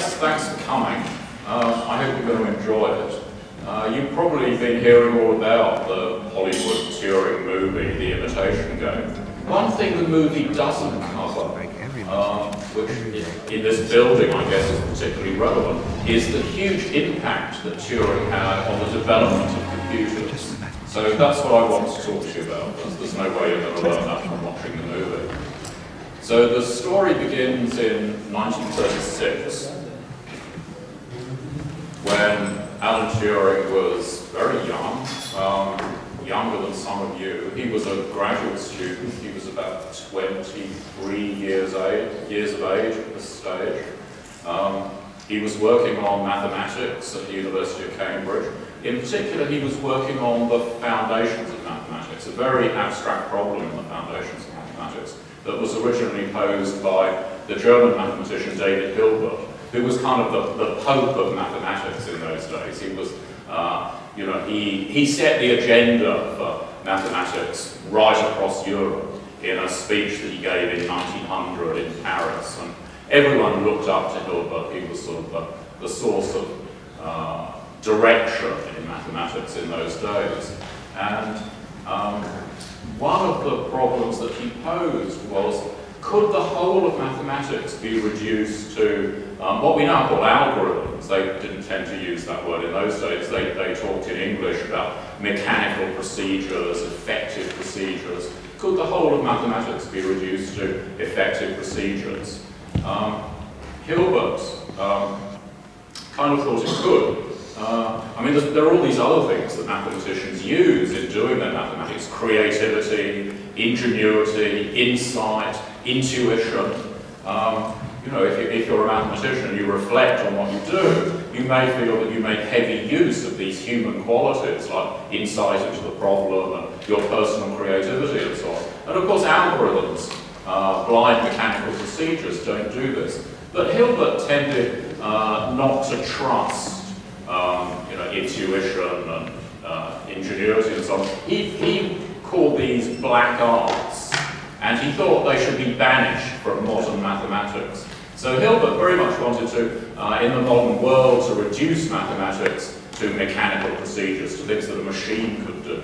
thanks for coming. I hope you're going to enjoy it. You've probably been hearing all about the Hollywood Turing movie, The Imitation Game. One thing the movie doesn't cover, which in this building I guess is particularly relevant, is the huge impact that Turing had on the development of computers. So that's what I want to talk to you about. There's no way you're going to learn that from watching the movie. So the story begins in 1936, when Alan Turing was very young, younger than some of you. He was a graduate student. He was about 23 years of age at this stage. He was working on mathematics at the University of Cambridge. In particular, he was working on the foundations of mathematics, a very abstract problem in the foundations of mathematics that was originally posed by the German mathematician David Hilbert, who was kind of the pope of mathematics in those days. He was, you know, he set the agenda for mathematics right across Europe in a speech that he gave in 1900 in Paris, and everyone looked up to Hilbert. He was sort of the source of direction in mathematics in those days. And one of the problems that he posed was, could the whole of mathematics be reduced to what we now call algorithms? They didn't tend to use that word in those days. They talked in English about mechanical procedures, effective procedures. Could the whole of mathematics be reduced to effective procedures? Hilbert kind of thought it could. I mean, there are all these other things that mathematicians use in doing their mathematics: creativity, ingenuity, insight, intuition. You know, if you're a mathematician and you reflect on what you do, you may feel that you make heavy use of these human qualities like insight into the problem and your personal creativity and so on. And of course, algorithms, blind mechanical procedures don't do this. But Hilbert tended not to trust you know, intuition and ingenuity and so on. He called these black arts, and he thought they should be banished from modern mathematics. So Hilbert very much wanted to, in the modern world, to reduce mathematics to mechanical procedures, to things that a machine could do.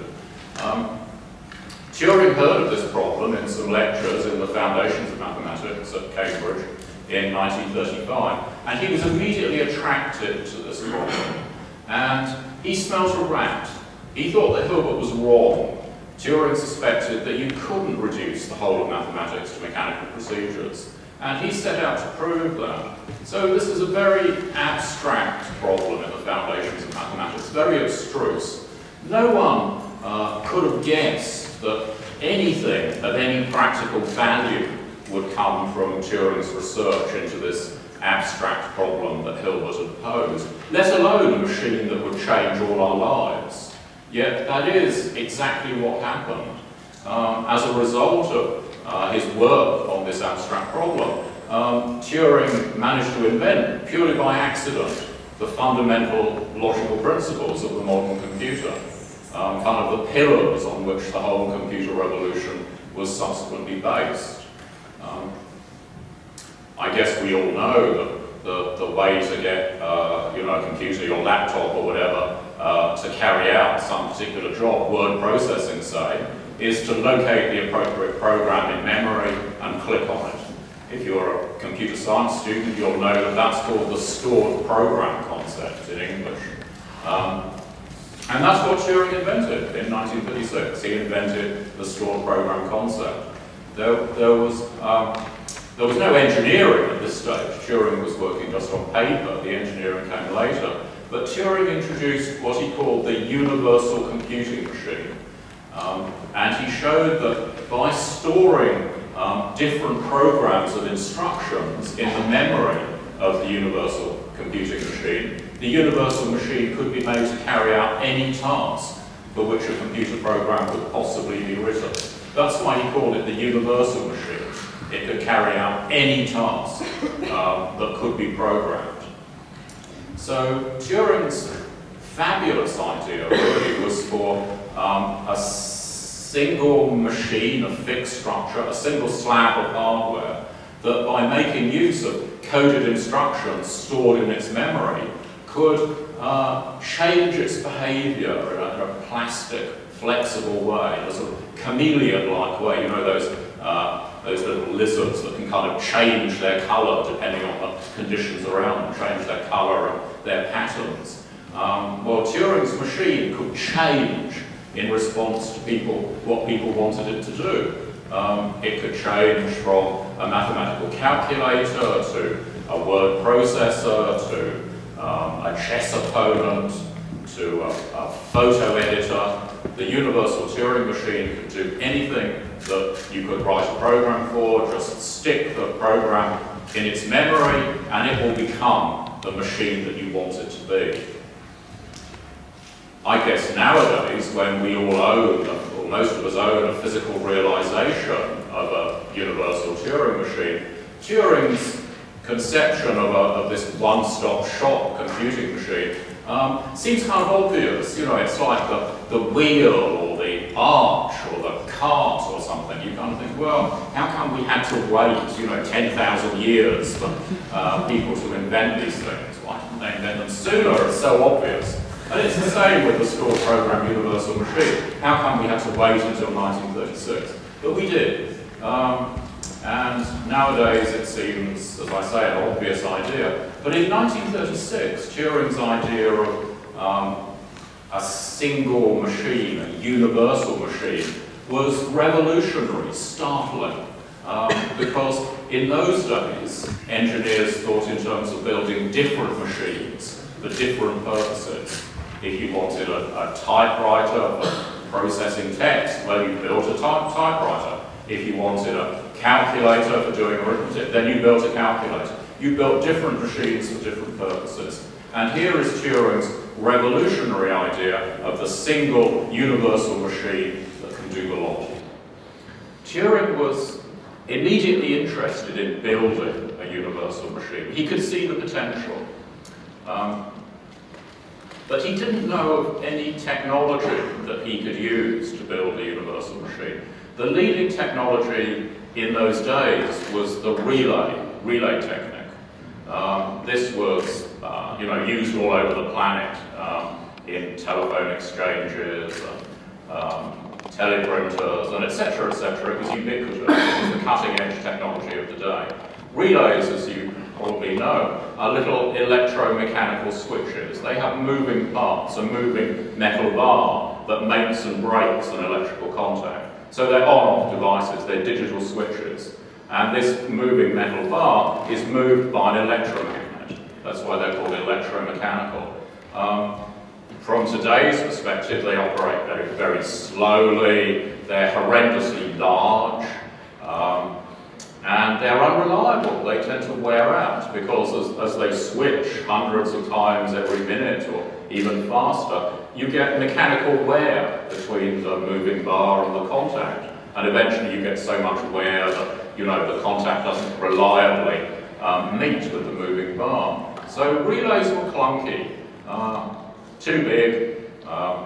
Turing heard of this problem in some lectures in the Foundations of Mathematics at Cambridge in 1935, and he was immediately attracted to this problem. And he smelt a rat. He thought that Hilbert was wrong. Turing suspected that you couldn't reduce the whole of mathematics to mechanical procedures, and he set out to prove that. So this is a very abstract problem in the Foundations of Mathematics, very abstruse. No one could have guessed that anything of any practical value would come from Turing's research into this abstract problem that Hilbert had posed, let alone a machine that would change all our lives. Yet that is exactly what happened. As a result of his work on this abstract problem, Turing managed to invent, purely by accident, the fundamental logical principles of the modern computer, kind of the pillars on which the whole computer revolution was subsequently based. I guess we all know that the way to get you know, a computer, your laptop or whatever, to carry out some particular job, word processing say, is to locate the appropriate program in memory and click on it. If you're a computer science student, you'll know that that's called the stored program concept in English. And that's what Turing invented in 1936. He invented the stored program concept. There was no engineering at this stage. Turing was working just on paper. The engineering came later. But Turing introduced what he called the universal computing machine. And he showed that by storing different programs of instructions in the memory of the universal computing machine, the universal machine could be made to carry out any task for which a computer program could possibly be written. That's why he called it the universal machine. It could carry out any task that could be programmed. So Turing's fabulous idea really was for a single machine of fixed structure, a single slab of hardware, that by making use of coded instructions stored in its memory, could change its behavior in a plastic, flexible way, a sort of chameleon-like way. You know those little lizards that can kind of change their colour depending on the conditions around them, change their colour and their patterns. Well, Turing's machine could change in response to what people wanted it to do. It could change from a mathematical calculator to a word processor to a chess opponent to a photo editor. The universal Turing machine could do anything that you could write a program for, just stick the program in its memory and it will become the machine that you want it to be. I guess nowadays, when we all own, or most of us own, a physical realization of a universal Turing machine, Turing's conception of this one-stop shop computing machine seems kind of obvious. You know, it's like the wheel or the arch or the cart or something. You kind of think, well, how come we had to wait, you know, 10,000 years for people to invent these things? Why didn't they invent them sooner? It's so obvious. And it's the same with the stored program universal machine. How come we had to wait until 1936? But we did. And nowadays it seems, as I say, an obvious idea. But in 1936, Turing's idea of a single machine, a universal machine, was revolutionary, startling. Because in those days, engineers thought in terms of building different machines for different purposes. If you wanted a typewriter for processing text, well, you built a typewriter. If you wanted a calculator for doing arithmetic, then you built a calculator. You built different machines for different purposes. And here is Turing's revolutionary idea of the single universal machine that can do the logic. Turing was immediately interested in building a universal machine. He could see the potential. But he didn't know of any technology that he could use to build a universal machine. The leading technology in those days was the relay technique. This was used all over the planet in telephone exchanges, teleprinters, and etc., etc. It was ubiquitous. It was the cutting-edge technology of the day. Relays, as you probably know, are little electromechanical switches. They have moving parts, a moving metal bar that makes and breaks an electrical contact. So they're on-off devices, they're digital switches. And this moving metal bar is moved by an electromagnet. That's why they're called electromechanical. From today's perspective, they operate very, very slowly, they're horrendously large, and they're unreliable. They tend to wear out because as they switch hundreds of times every minute or even faster, you get mechanical wear between the moving bar and the contact. And eventually you get so much wear that, you know, the contact doesn't reliably meet with the moving bar. So relays were clunky, too big,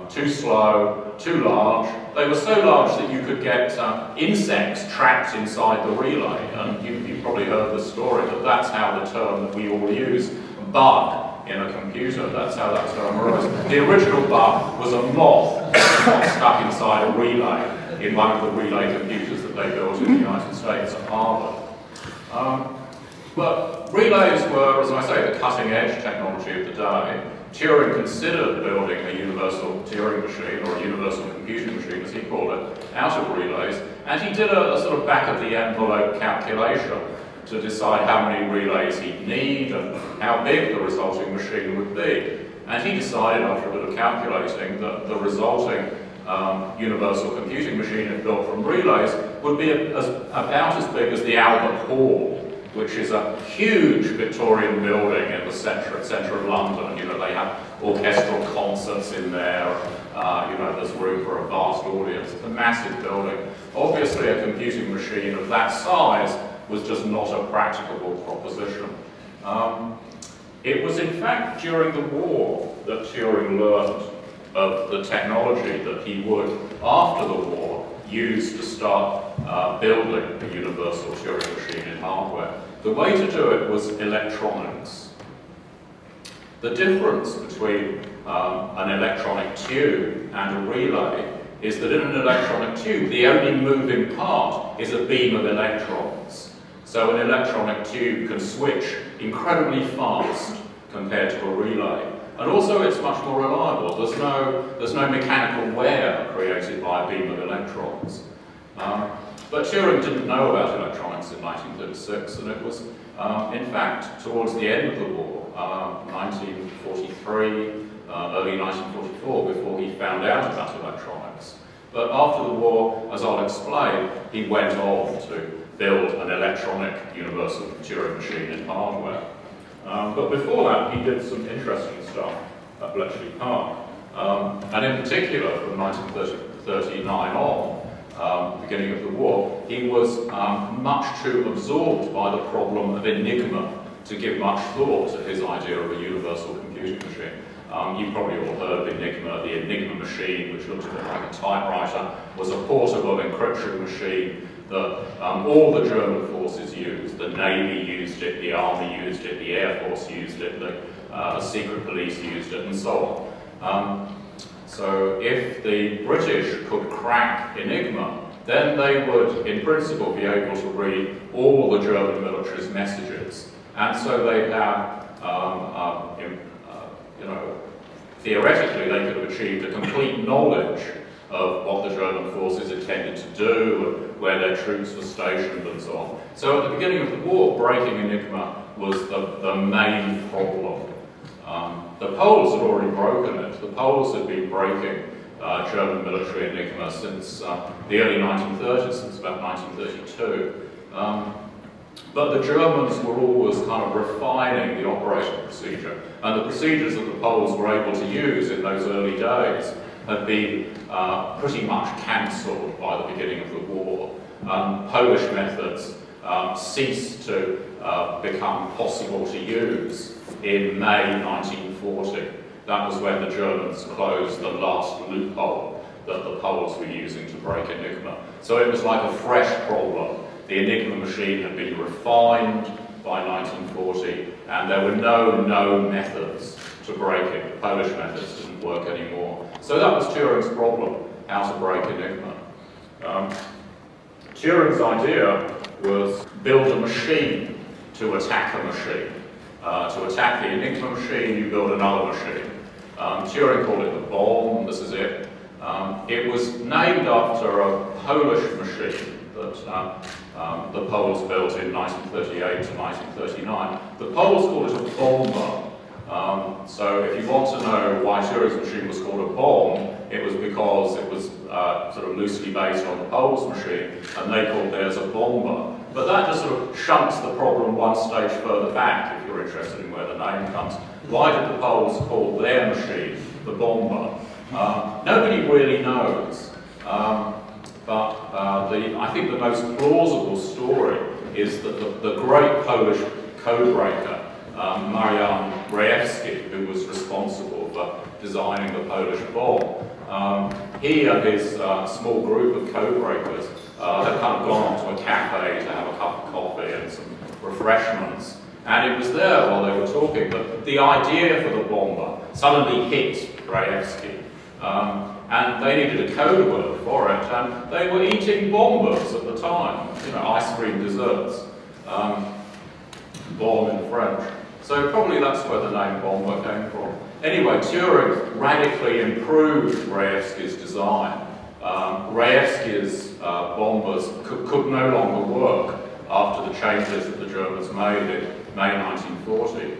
too slow, too large. They were so large that you could get insects trapped inside the relay. And you've probably heard the story that that's how the term that we all use, bug, in a computer, that's how that term arose. The original bug was a moth stuck inside a relay in one of the relay computers that they built in the United States at Harvard. But relays were, as I say, the cutting-edge technology of the day. Turing considered building a universal Turing machine, or a universal computing machine, as he called it, out of relays, and he did a sort of back-of-the-envelope calculation to decide how many relays he'd need and how big the resulting machine would be. And he decided, after a bit of calculating, that the resulting universal computing machine, if built from relays, would be about as big as the Albert Hall, which is a huge Victorian building in the centre of London. You know, they have orchestral concerts in there. You know, there's room for a vast audience. It's a massive building. Obviously, a computing machine of that size was just not a practicable proposition. It was, in fact, during the war that Turing learned of the technology that he would, after the war, used to start building the universal Turing machine in hardware. The way to do it was electronics. The difference between an electronic tube and a relay is that in an electronic tube, the only moving part is a beam of electrons. So an electronic tube can switch incredibly fast compared to a relay. And also it's much more reliable. There's no mechanical wear created by a beam of electrons. But Turing didn't know about electronics in 1936, and it was, in fact, towards the end of the war, 1943, early 1944, before he found out about electronics. But after the war, as I'll explain, he went on to build an electronic universal Turing machine in hardware. But before that, he did some interesting stuff at Bletchley Park. And in particular, from 1939 on, beginning of the war, he was much too absorbed by the problem of Enigma to give much thought to his idea of a universal computing machine. You've probably all heard of Enigma. The Enigma Machine, which looked a bit like a typewriter, was a portable encryption machine that all the German forces used. The Navy used it, the Army used it, the Air Force used it, the secret police used it, and so on. So if the British could crack Enigma, then they would, in principle, be able to read all the German military's messages. And so they'd have, theoretically, they could have achieved a complete knowledge of what the German forces intended to do, and where their troops were stationed, and so on. So at the beginning of the war, breaking Enigma was the main problem. The Poles had already broken it. The Poles had been breaking German military Enigma since the early 1930s, since about 1932. But the Germans were always kind of refining the operating procedure, and the procedures that the Poles were able to use in those early days had been pretty much cancelled by the beginning of the war. Polish methods ceased to become possible to use in May 1940. That was when the Germans closed the last loophole that the Poles were using to break Enigma. So it was like a fresh problem. The Enigma machine had been refined by 1940, and there were no known methods to break it. The Polish methods didn't work anymore. So that was Turing's problem, how to break Enigma. Turing's idea was build a machine to attack a machine. To attack the Enigma machine, you build another machine. Turing called it the bomb. This is it. It was named after a Polish machine that the Poles built in 1938 to 1939. The Poles called it a bomber. So if you want to know why Turing's machine was called a bomb, it was because it was sort of loosely based on the Poles' machine, and they called theirs a bomber. But that just sort of shunts the problem one stage further back, if you're interested in where the name comes. Why did the Poles call their machine the bomber? Nobody really knows. But I think the most plausible story is that the great Polish codebreaker, Marian Rejewski, who was responsible for designing the Polish bomb, he and his small group of codebreakers had kind of gone to a cafe to have a cup of coffee and some refreshments. And it was there while they were talking that the idea for the bomber suddenly hit Rejewski. And they needed a code word for it, and they were eating bombers at the time, you know, ice cream desserts, bomb in French. So probably that's where the name bomber came from. Anyway, Turing radically improved Rejewski's design. Rejewski's bombers could no longer work after the changes that the Germans made in May 1940.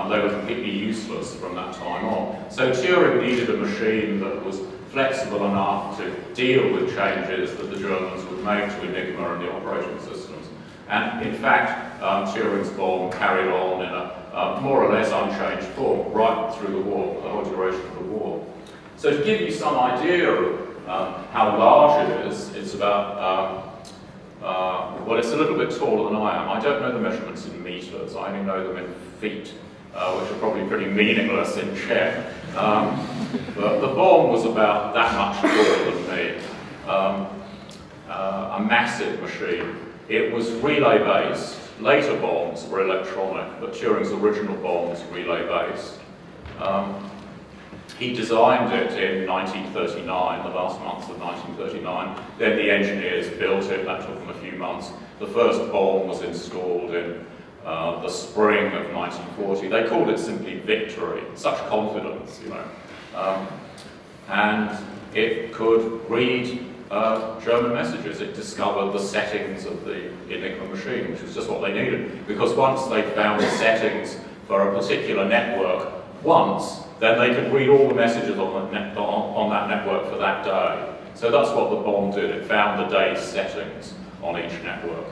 They were completely useless from that time on. So Turing needed a machine that was flexible enough to deal with changes that the Germans would make to Enigma and the operating systems. And in fact, Turing's bomb carried on in a more or less unchanged form right through the war, the whole duration of the war. So to give you some idea of how large it is, it's about, well, it's a little bit taller than I am. I don't know the measurements in meters, I only know them in feet, which are probably pretty meaningless in Czech. But the bomb was about that much taller than me. a massive machine. It was relay-based. Later bombs were electronic, but Turing's original bomb was relay-based. He designed it in 1939, the last months of 1939. Then the engineers built it. That took them a few months. The first bomb was installed in the spring of 1940. They called it simply Victory. Such confidence, you know. And it could read German messages. It discovered the settings of the Enigma machine, which was just what they needed. Because once they found the settings for a particular network once, then they could read all the messages on that network for that day. So that's what the bomb did. It found the day's settings on each network.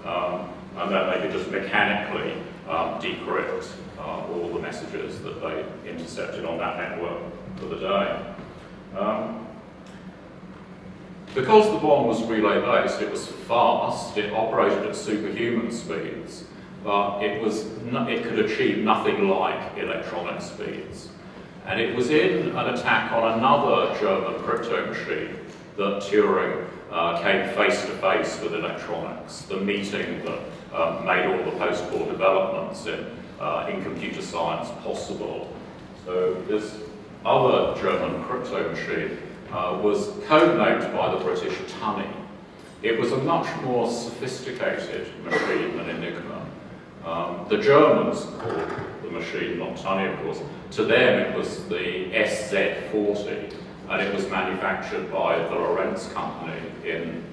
And then they could just mechanically decrypt all the messages that they intercepted on that network for the day. Because the bomb was relay-based, it was fast, it operated at superhuman speeds, but it could achieve nothing like electronic speeds. And it was in an attack on another German crypto machine that Turing came face-to-face with electronics, the meeting that made all the post-war developments in computer science possible. So this other German crypto machine was codenamed by the British Tunny. It was a much more sophisticated machine than Enigma. The Germans called the machine, not Tunny of course, to them it was the SZ40, and it was manufactured by the Lorentz company in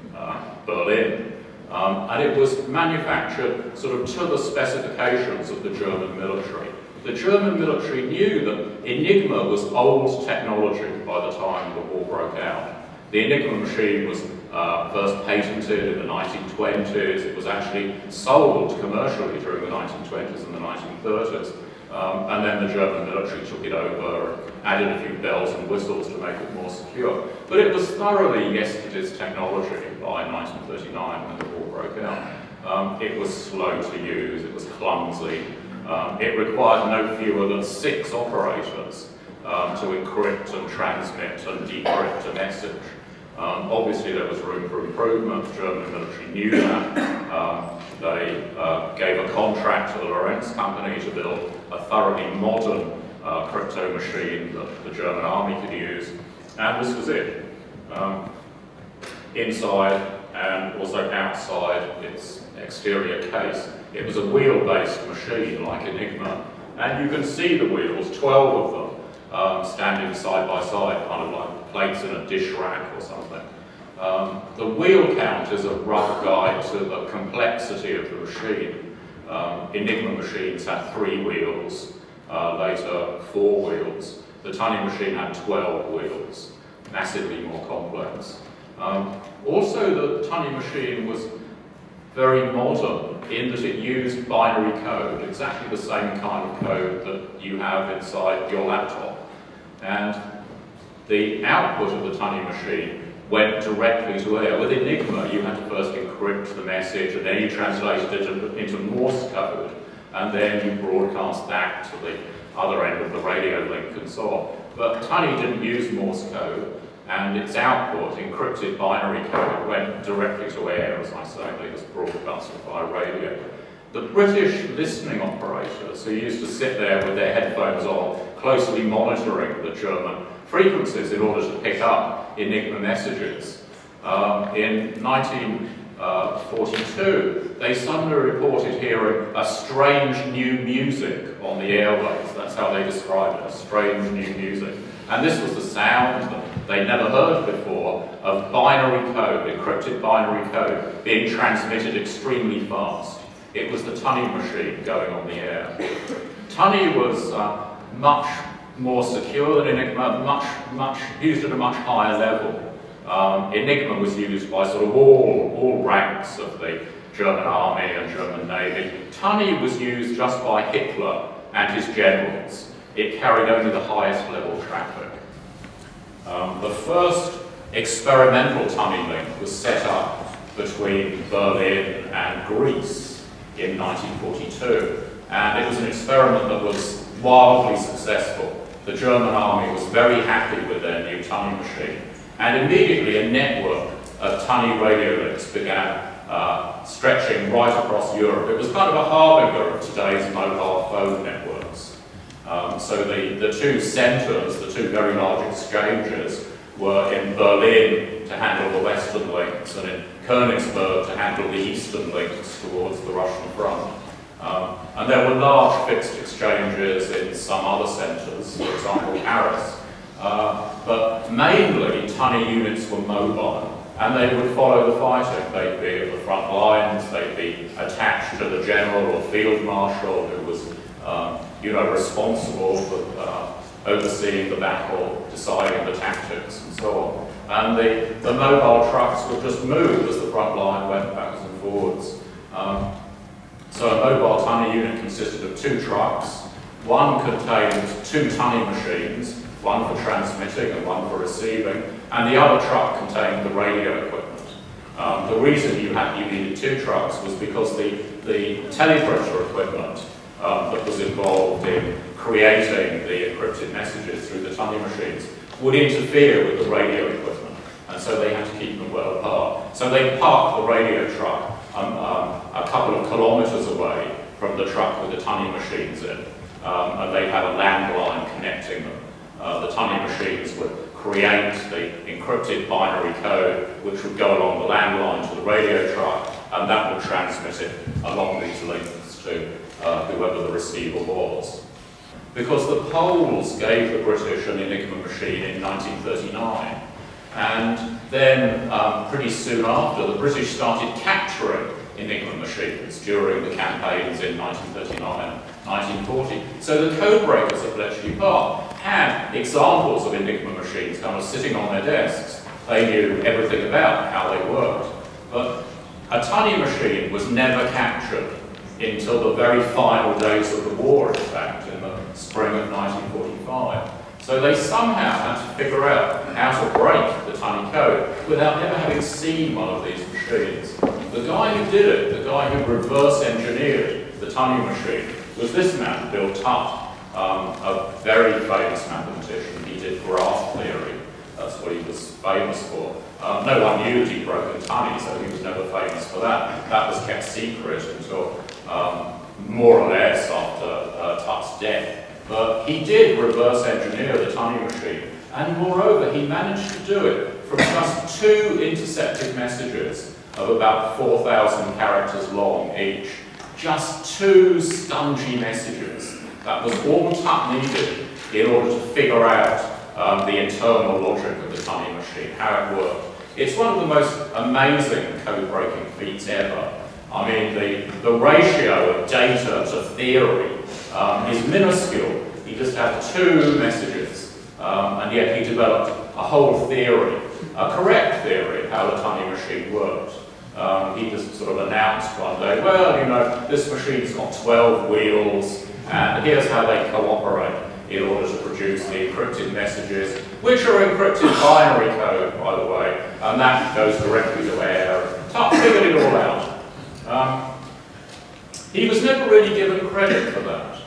Berlin. And it was manufactured sort of to the specifications of the German military. The German military knew that Enigma was old technology by the time the war broke out. The Enigma machine was first patented in the 1920s. It was actually sold commercially during the 1920s and the 1930s. And then the German military took it over, added a few bells and whistles to make it more secure. But it was thoroughly yesterday's technology by 1939 when the war broke out. It was slow to use, it was clumsy. It required no fewer than 6 operators to encrypt and transmit and decrypt a message. Obviously there was room for improvement. The German military knew that. They gave a contract to the Lorentz company to build a thoroughly modern crypto machine that the German army could use, and this was it. Inside and also outside its exterior case, it was a wheel-based machine like Enigma, and you can see the wheels, 12 of them, standing side by side, kind of like plates in a dish rack or something. The wheel count is a rough guide to the complexity of the machine. Enigma machines had 3 wheels, later 4 wheels. The Tunny machine had 12 wheels, massively more complex. Also, the Tunny machine was very modern in that it used binary code, exactly the same kind of code that you have inside your laptop. And the output of the Tunny machine went directly to air. With Enigma, you had to first encrypt the message, and then you translated it into Morse code, and then you broadcast that to the other end of the radio link and so on. But Tunny didn't use Morse code, and its output, encrypted binary code, went directly to air, as I say. They just broadcast it via radio. The British listening operators, who used to sit there with their headphones on, closely monitoring the German frequencies in order to pick up Enigma messages. In 1942, they suddenly reported hearing a strange new music on the airwaves. That's how they described it, a strange new music. And this was the sound that they'd never heard before of binary code, encrypted binary code, being transmitted extremely fast. It was the Tunny machine going on the air. Tunny was much more secure than Enigma, used at a much higher level. Enigma was used by sort of all ranks of the German army and German navy. Tunny was used just by Hitler and his generals. It carried only the highest level traffic. The first experimental Tunny link was set up between Berlin and Greece in 1942, and it was an experiment that was wildly successful. The German army was very happy with their new Tunny machine, and immediately a network tunny radio links began stretching right across Europe. It was kind of a harbinger of today's mobile phone networks. So the two centres, the two very large exchanges, were in Berlin to handle the western links and in Königsberg to handle the eastern links towards the Russian front. And there were large fixed exchanges in some other centres, for example Paris. But mainly tunny units were mobile, and they would follow the fighting. They'd be at the front lines, they'd be attached to the general or field marshal who was responsible for overseeing the battle, deciding the tactics and so on. And the mobile trucks would just move as the front line went backwards and forwards. So a mobile tunny unit consisted of two trucks. One contained two tunny machines, one for transmitting and one for receiving, and the other truck contained the radio equipment. The reason you needed two trucks was because the teleprinter equipment that was involved in creating the encrypted messages through the tunny machines would interfere with the radio equipment, and so they had to keep them well apart. So they parked the radio truck a couple of kilometres away from the truck with the tunny machines in, and they had a landline connecting them. The tunny machines would create the encrypted binary code which would go along the landline to the radio truck, and that would transmit it along these links to whoever the receiver was. Because the Poles gave the British an Enigma machine in 1939, and then pretty soon after, the British started capturing Enigma machines during the campaigns in 1939 and 1940. So the code breakers at Bletchley Park had examples of Enigma machines kind of sitting on their desks. They knew everything about how they worked. But a tunny machine was never captured until the very final days of the war, in fact, in the spring of 1945. So they somehow had to figure out how to break the tunny code without ever having seen one of these machines. The guy who did it, the guy who reverse engineered the tunny machine, was this man, Bill Tutt, a very famous mathematician. He did graph theory. That's what he was famous for. No one knew that he'd broken tunny, so he was never famous for that. That was kept secret until more or less after Tutt's death. But he did reverse engineer the tunny machine, and moreover, he managed to do it from just two intercepted messages of about 4,000 characters long each. Just two spongy messages. That was all Tutt needed in order to figure out the internal logic of the tunny machine, how it worked. It's one of the most amazing code-breaking feats ever. I mean, the ratio of data to theory is minuscule. He just had two messages, and yet he developed a whole theory, a correct theory of how the tunny machine worked. He just sort of announced one day, well, you know, this machine's got 12 wheels, and here's how they cooperate in order to produce the encrypted messages, which are encrypted binary code, by the way, and that goes directly to air. Tutt figured it all out. He was never really given credit for that.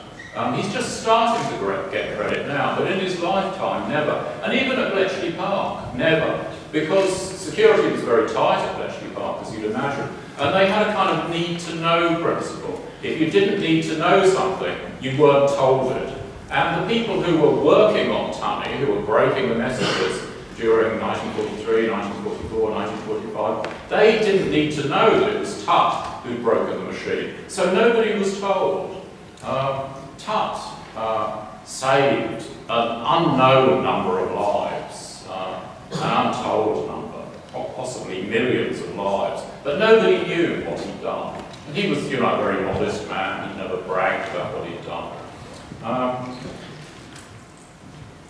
He's just starting to get credit now, but in his lifetime, never. And even at Bletchley Park, never. Because security was very tight at Bletchley Park, as you'd imagine. And they had a kind of need-to-know principle. If you didn't need to know something, you weren't told it. And the people who were working on tunny, who were breaking the messages during 1943, 1944, 1945, they didn't need to know that it was Tutt who'd broken the machine. So nobody was told. Tutt saved an unknown number of lives, an untold number, possibly millions of lives, but nobody knew what he'd done. And he was, you know, a very modest man. He never bragged about what he'd done.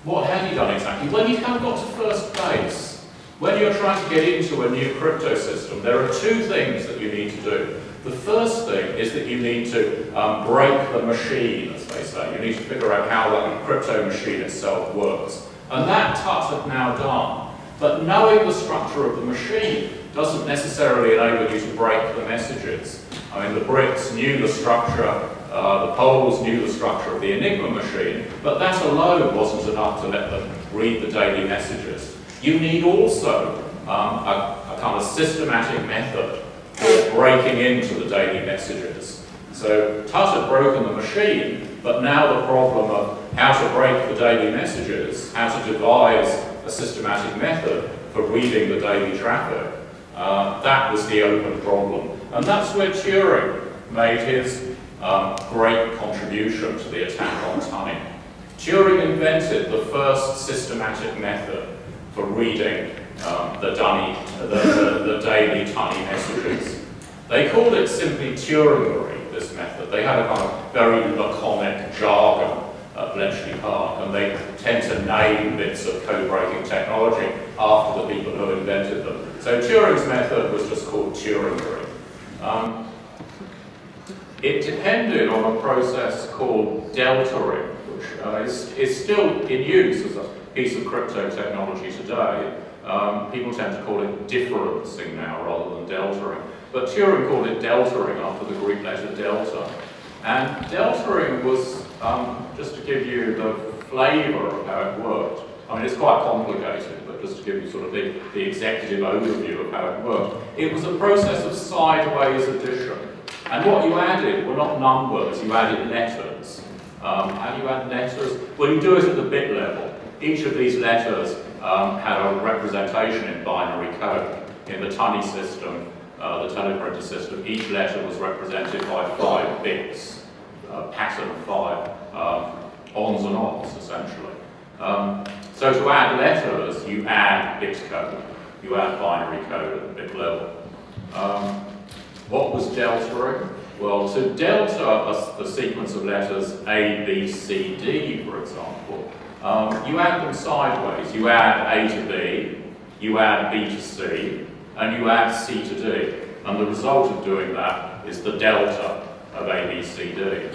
What had he done exactly? When he kind of got to first base, when you're trying to get into a new crypto system, there are two things that you need to do. The first thing is that you need to break the machine, as they say. You need to figure out how the crypto machine itself works. And that Tutt had now done. But knowing the structure of the machine doesn't necessarily enable you to break the messages. I mean, the Brits knew the structure, the Poles knew the structure of the Enigma machine, but that alone wasn't enough to let them read the daily messages. You need also a kind of systematic method for breaking into the daily messages. So Tutt had broken the machine, but now the problem of how to break the daily messages, how to devise a systematic method for reading the daily traffic, that was the open problem. And that's where Turing made his great contribution to the attack on Turing. Turing invented the first systematic method for reading the daily Tunny messages. They called it simply Turingery, this method. They had a kind of very laconic jargon at Bletchley Park, and they tend to name bits of code-breaking technology after the people who invented them. So Turing's method was just called Turingery. It depended on a process called deltaing, which is still in use as a piece of crypto technology today. People tend to call it differencing now rather than deltaing. But Turing called it deltaing after the Greek letter delta. And deltaing was, just to give you the flavour of how it worked, I mean, it's quite complicated, but just to give you sort of the executive overview of how it worked, it was a process of sideways addition. And what you added were not numbers, you added letters. How do you add letters? Well, you do it at the bit level. Each of these letters had a representation in binary code. In the Tunny system, the teleprinter system, each letter was represented by 5 bits, pattern 5, ons and offs, essentially. So to add letters, you add bit code. You add binary code at the bit level. What was deltaing? Well, to delta the sequence of letters A, B, C, D, for example, you add them sideways. You add A to B, you add B to C, and you add C to D. And the result of doing that is the delta of A, B, C, D.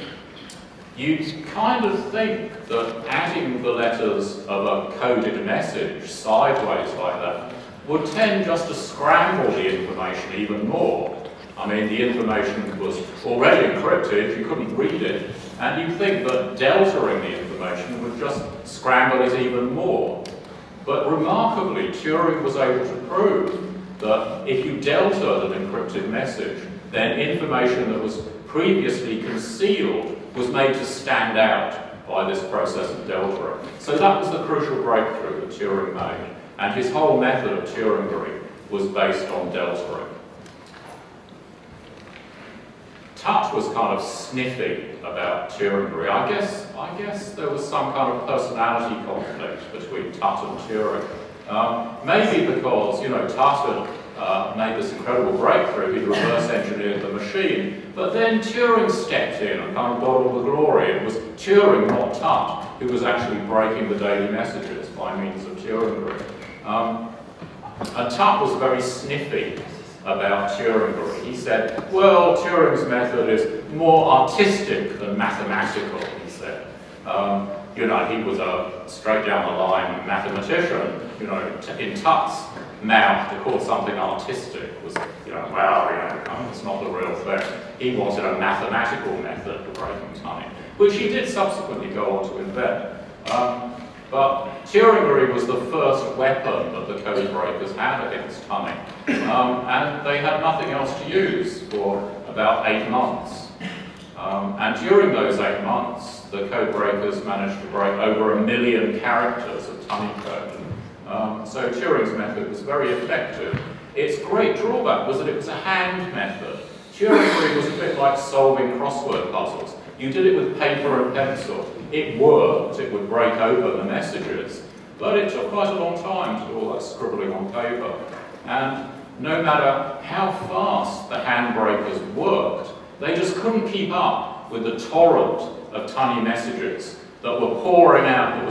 You kind of think that adding the letters of a coded message sideways like that would tend just to scramble the information even more. I mean, the information was already encrypted, you couldn't read it, and you'd think that deltaing the information would just scramble it even more. But remarkably, Turing was able to prove that if you deltaed an encrypted message, then information that was previously concealed was made to stand out by this process of deltaing. So that was the crucial breakthrough that Turing made, and his whole method of Turingery was based on deltaing. Tutt was kind of sniffy about Turingery. I guess there was some kind of personality conflict between Tutt and Turing. Maybe because, you know, Tutt had made this incredible breakthrough, he reverse engineered the machine, but then Turing stepped in and kind of got all the glory. It was Turing, not Tutt, who was actually breaking the daily messages by means of Turingery. And Tutt was very sniffy about Turingery. He said, well, Turing's method is more artistic than mathematical, he said. You know, he was a straight-down-the-line mathematician. You know, in Tutt's mouth, to call something artistic was, you know, well, you know, it's not the real thing. He wanted a mathematical method for breaking Tunny, which he did subsequently go on to invent. But Turingery was the first weapon that the code breakers had against Tunny. And they had nothing else to use for about 8 months. And during those 8 months, the code breakers managed to break over 1 million characters of Tunny code. So Turing's method was very effective. Its great drawback was that it was a hand method. Turingery was a bit like solving crossword puzzles. You did it with paper and pencil. It worked, it would break open the messages, but it took quite a long time to do all that scribbling on paper. And no matter how fast the hand breakers worked, they just couldn't keep up with the torrent of Tunny messages that were pouring out,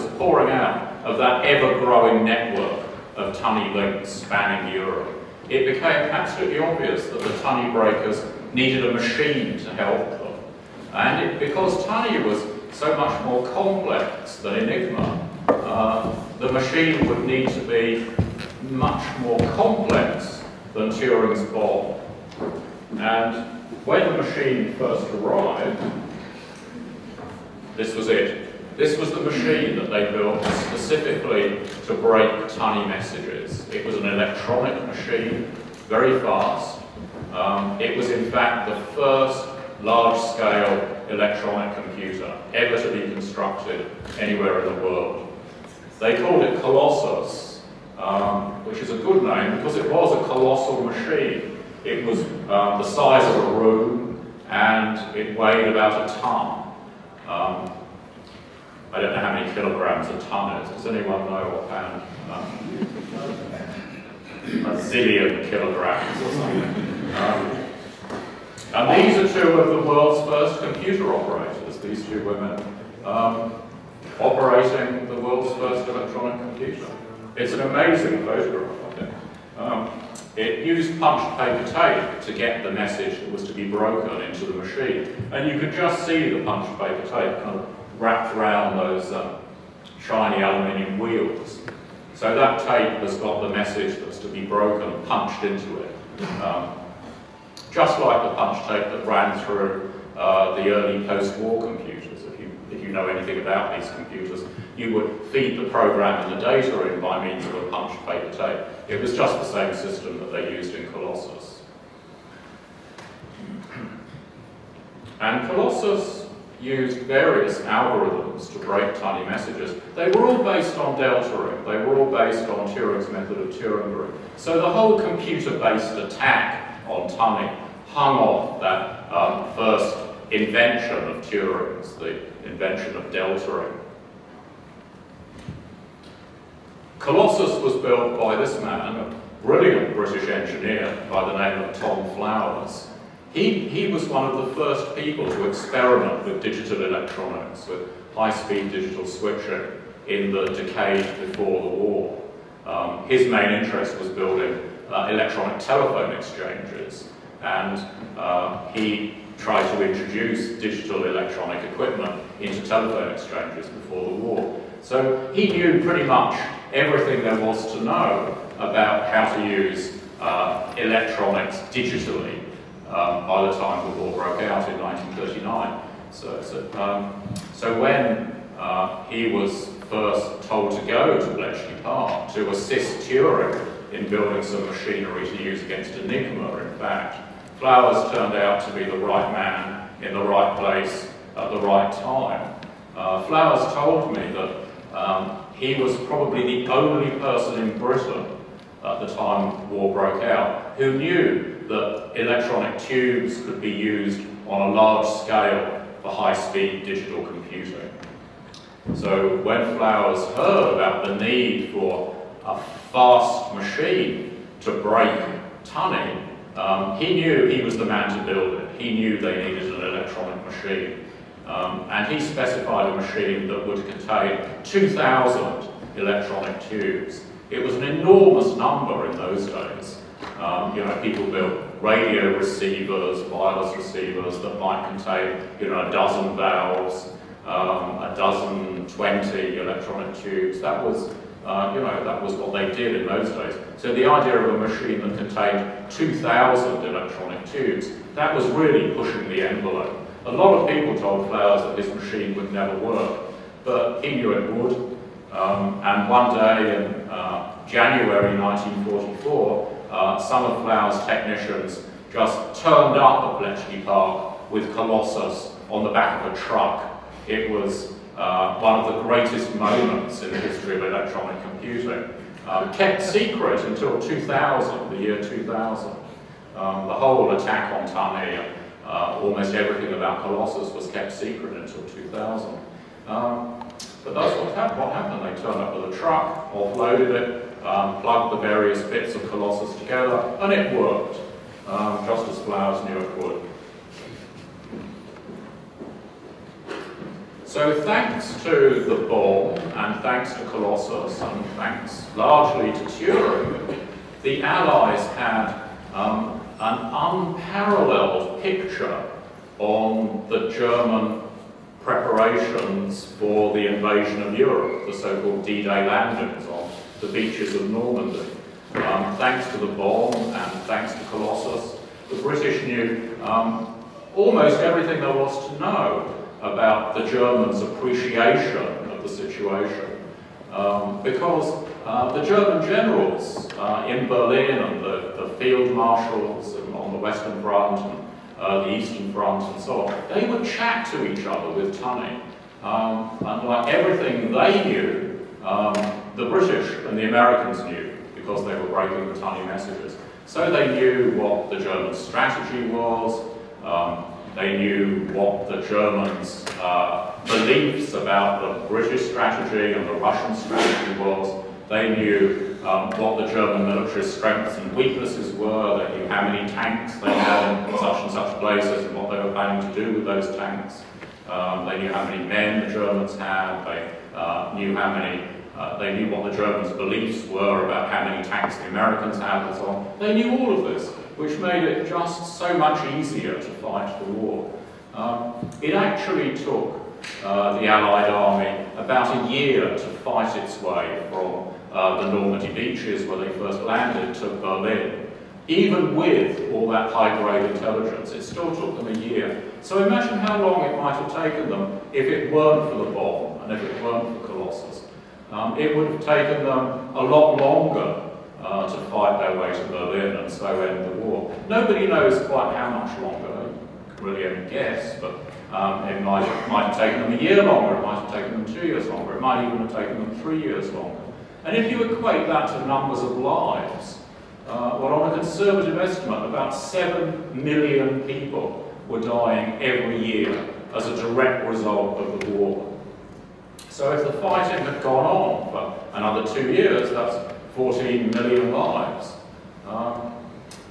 of that ever-growing network of Tunny links spanning Europe. It became absolutely obvious that the Tunny breakers needed a machine to help them. And because Tunny was so much more complex than Enigma, the machine would need to be much more complex than Turing's bomb. And when the machine first arrived, this was it. This was the machine that they built specifically to break Tunny messages. It was an electronic machine. very fast. It was in fact the first large-scale electronic computer ever to be constructed anywhere in the world. They called it Colossus, which is a good name because it was a colossal machine. It was the size of a room and it weighed about a ton. I don't know how many kilograms a ton is. Does anyone know offhand? A zillion kilograms or something. And these are two of the world's first computer operators, these two women, operating the world's first electronic computer. It's an amazing photograph, I think. It used punched paper tape to get the message that was to be broken into the machine. And you could just see the punched paper tape kind of wrapped around those shiny aluminium wheels. So that tape has got the message that's to be broken punched into it. Just like the punch tape that ran through the early post-war computers. If you know anything about these computers, you would feed the program and the data in by means of a punched paper tape. It was just the same system that they used in Colossus. And Colossus used various algorithms to break tiny messages. They were all based on deltaing. They were all based on Turing's method of Turing group. So the whole computer-based attack on tunning hung off that first invention of Turing's, the invention of deltaing. Colossus was built by this man, a brilliant British engineer by the name of Tom Flowers. He was one of the first people to experiment with digital electronics, with high-speed digital switching in the decade before the war. His main interest was building electronic telephone exchanges, and he tried to introduce digital electronic equipment into telephone exchanges before the war. So he knew pretty much everything there was to know about how to use electronics digitally by the time the war broke out in 1939. So when he was first told to go to Bletchley Park to assist Turing in building some machinery to use against Enigma, in fact, Flowers turned out to be the right man in the right place at the right time. Flowers told me that he was probably the only person in Britain at the time the war broke out who knew that electronic tubes could be used on a large scale for high-speed digital computing. So when Flowers heard about the need for a fast machine to break tunning, he knew he was the man to build it. He knew they needed an electronic machine. And he specified a machine that would contain 2,000 electronic tubes. It was an enormous number in those days. People built radio receivers, wireless receivers that might contain, a dozen valves, a dozen, 20 electronic tubes. That was, that was what they did in those days. So the idea of a machine that contained 2,000 electronic tubes, that was really pushing the envelope. A lot of people told Flowers that this machine would never work, but he knew it would. And one day in January 1944, some of Flowers' technicians just turned up at Bletchley Park with Colossus on the back of a truck. It was one of the greatest moments in the history of electronic computing. Kept secret until 2000, the year 2000. The whole attack on tunning, almost everything about Colossus was kept secret until 2000. But that's what happened. They turned up with a truck, offloaded it, plugged the various bits of Colossus together, and it worked, just as Flowers knew it would. So thanks to the bomb, and thanks to Colossus, and thanks largely to Turing, the Allies had an unparalleled picture on the German preparations for the invasion of Europe, the so-called D-Day landings on the beaches of Normandy. Thanks to the bomb and thanks to Colossus, the British knew almost everything there was to know about the Germans' appreciation of the situation. because the German generals in Berlin and the field marshals on the Western Front and the Eastern Front and so on, they would chat to each other with Tunny. And like everything they knew, the British and the Americans knew, because they were breaking the Tunny messages. So they knew what the German strategy was, they knew what the Germans' beliefs about the British strategy and the Russian strategy was. They knew what the German military strengths and weaknesses were. They knew how many tanks they had in such and such places and what they were planning to do with those tanks. They knew how many men the Germans had. They knew how many. They knew what the Germans' beliefs were about how many tanks the Americans had and so on. They knew all of this, which made it just so much easier to fight the war. It actually took the Allied army about a year to fight its way from the Normandy beaches where they first landed to Berlin. Even with all that high-grade intelligence, it still took them a year. So imagine how long it might have taken them if it weren't for the bomb and if it weren't for Colossus. It would have taken them a lot longer to fight their way to Berlin and so end the war. Nobody knows quite how much longer. You can really only guess, but it might have taken them a year longer, it might have taken them 2 years longer, it might even have taken them 3 years longer. And if you equate that to numbers of lives, well, on a conservative estimate, about 7 million people were dying every year as a direct result of the war. So if the fighting had gone on for another 2 years, that's 14 million lives.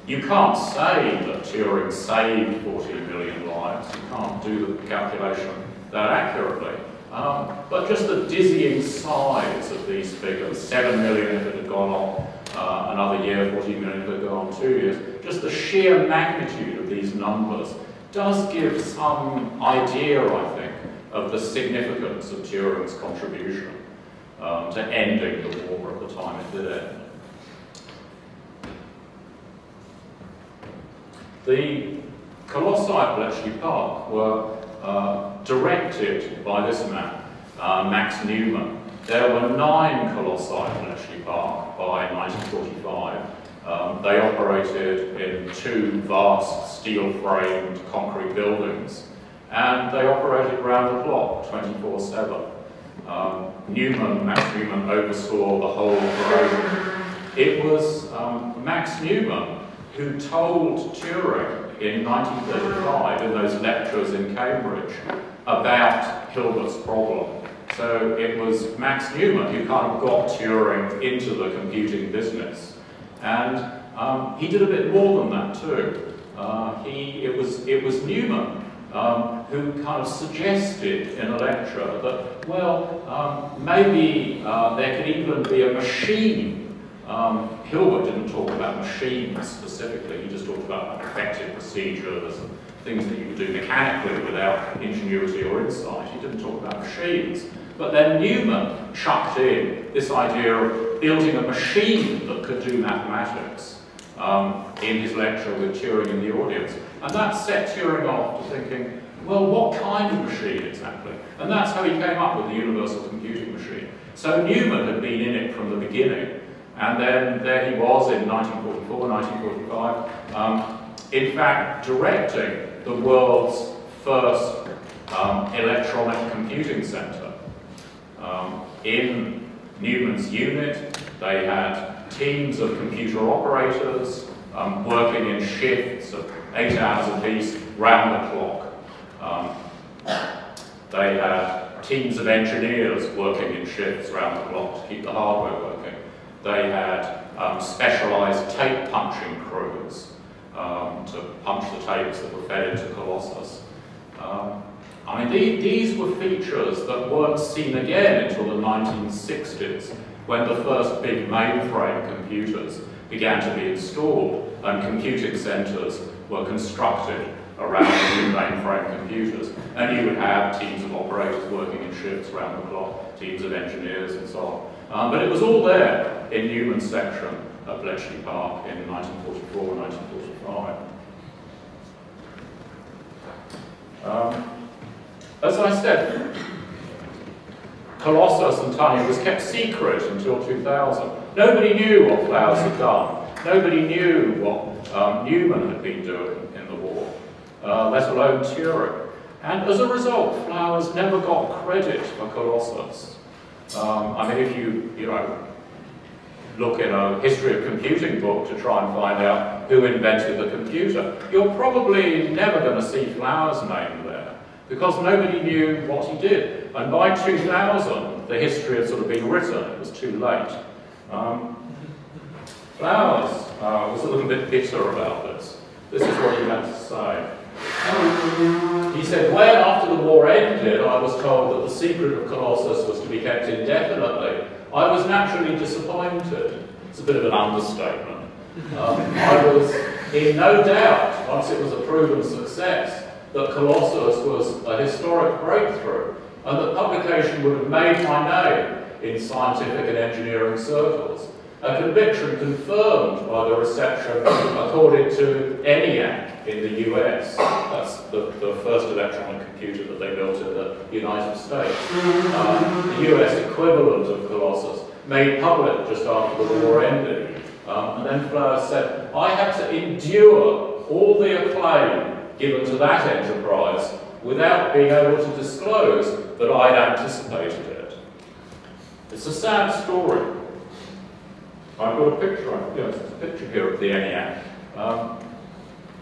You can't say that Turing saved 14 million lives. You can't do the calculation that accurately. But just the dizzying size of these figures, 7 million if it had gone on another year, 14 million if it had gone on 2 years, just the sheer magnitude of these numbers does give some idea, I think, of the significance of Turing's contribution to ending the war at the time it did end. The colossi at Bletchley Park were directed by this man, Max Newman. There were 9 colossi at Bletchley Park by 1945. They operated in 2 vast steel-framed concrete buildings, and they operated round the clock, 24/7. Max Newman oversaw the whole operation. It was Max Newman who told Turing in 1935, in those lectures in Cambridge, about Hilbert's problem. So it was Max Newman who kind of got Turing into the computing business. And he did a bit more than that too. It was Newman who kind of suggested in a lecture that, well, maybe there could even be a machine. Hilbert didn't talk about machines specifically, he just talked about effective procedures and things that you could do mechanically without ingenuity or insight. He didn't talk about machines. But then Newman chucked in this idea of building a machine that could do mathematics in his lecture with Turing in the audience. And that set Turing off to thinking, well, what kind of machine exactly? And that's how he came up with the universal computing machine. So Newman had been in it from the beginning. And then there he was in 1944, 1945, in fact, directing the world's first electronic computing center. In Newman's unit, they had teams of computer operators working in shifts of 8 hours apiece, round the clock. They had teams of engineers working in shifts round the clock to keep the hardware working. They had specialised tape punching crews to punch the tapes that were fed into Colossus. I mean, these were features that weren't seen again until the 1960s, when the first big mainframe computers began to be installed and computing centres were constructed around the new mainframe computers. And you would have teams of operators working in shifts around the clock, teams of engineers and so on. But it was all there in Newman's section at Bletchley Park in 1944 and 1945. As I said, Colossus and Tiny was kept secret until 2000. Nobody knew what Flowers had done. Nobody knew what Newman had been doing in the war, let alone Turing. And as a result, Flowers never got credit for Colossus. I mean, if you look in a history of computing book to try and find out who invented the computer, you're probably never going to see Flowers' name there, because nobody knew what he did. And by 2000, the history had sort of been written. It was too late. Flowers was a little bit bitter about this. This is what he had to say. He said, when after the war ended, I was told that the secret of Colossus was to be kept indefinitely, I was naturally disappointed. It's a bit of an understatement. I was in no doubt, once it was a proven success, that Colossus was a historic breakthrough, and that publication would have made my name in scientific and engineering circles. A conviction confirmed by the reception accorded to ENIAC in the US. That's the first electronic computer that they built in the United States. The US equivalent of Colossus, made public just after the war ended. And then Flowers said, I had to endure all the acclaim given to that enterprise without being able to disclose that I'd anticipated it. It's a sad story. I've got a picture, yes, a picture here of the ENIAC.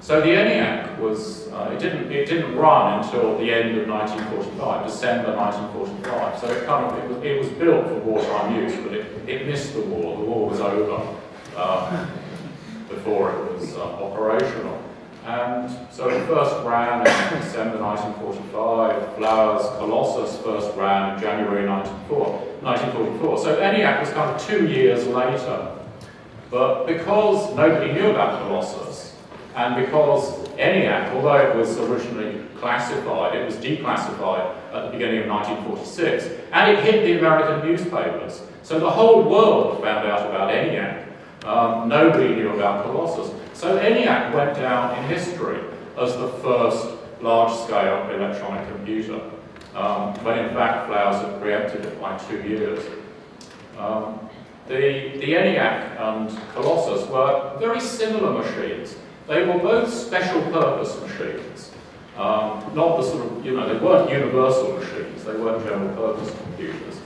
So the ENIAC was, it didn't run until the end of 1945, December 1945. So it was built for wartime use, but it missed the war. The war was over before it was operational. And so it first ran in December 1945. Flowers' Colossus first ran in January 1944. So ENIAC was kind of 2 years later. But because nobody knew about Colossus, and because ENIAC, although it was originally classified, it was declassified at the beginning of 1946, and it hit the American newspapers. So the whole world found out about ENIAC. Nobody knew about Colossus. So ENIAC went down in history as the first large-scale electronic computer, when in fact Flowers had preempted it by 2 years. The ENIAC and Colossus were very similar machines. They were both special-purpose machines. Not the sort of, they weren't universal machines, they weren't general-purpose computers.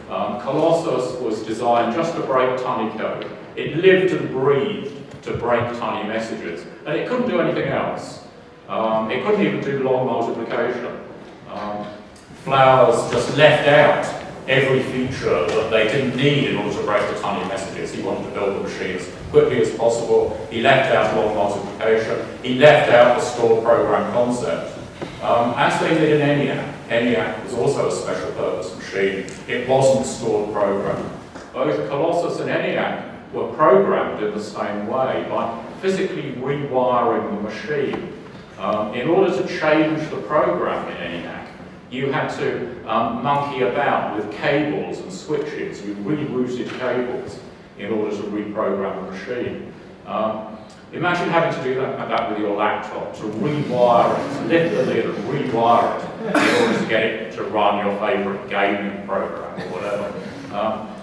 Colossus was designed just to break tiny code. It lived and breathed to break tiny messages, and it couldn't do anything else. It couldn't even do long multiplication. Flowers just left out every feature that they didn't need in order to break the tiny messages. He wanted to build the machine as quickly as possible. He left out long multiplication. He left out the stored program concept. As they did in ENIAC. ENIAC was also a special purpose machine. It wasn't stored program. Both Colossus and ENIAC were programmed in the same way by physically rewiring the machine. In order to change the program in ENIAC, you had to monkey about with cables and switches. You rerouted cables in order to reprogram the machine. Imagine having to do that with your laptop, to rewire it, to lift the lid and rewire it in order to get it to run your favourite gaming program or whatever.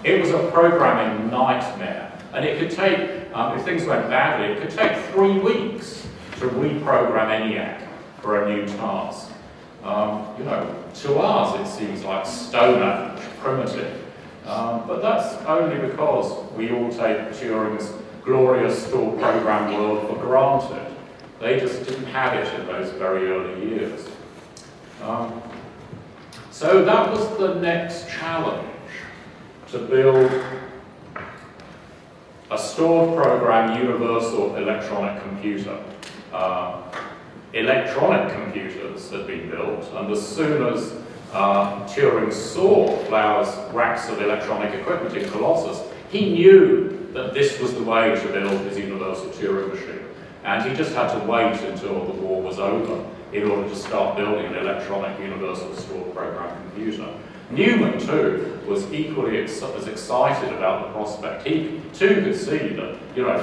It was a programming nightmare, and it could take, if things went badly, it could take 3 weeks to reprogram ENIAC for a new task. To us it seems like Stone Age, primitive, but that's only because we all take Turing's glorious stored program world for granted. They just didn't have it in those very early years. So that was the next challenge, to build a stored program universal electronic computer. Electronic computers had been built, and as soon as Turing saw Flowers' racks of electronic equipment in Colossus, he knew that this was the way to build his universal Turing machine. And he just had to wait until the war was over in order to start building an electronic universal stored program computer. Newman, too, was equally as excited about the prospect. He, too, could see that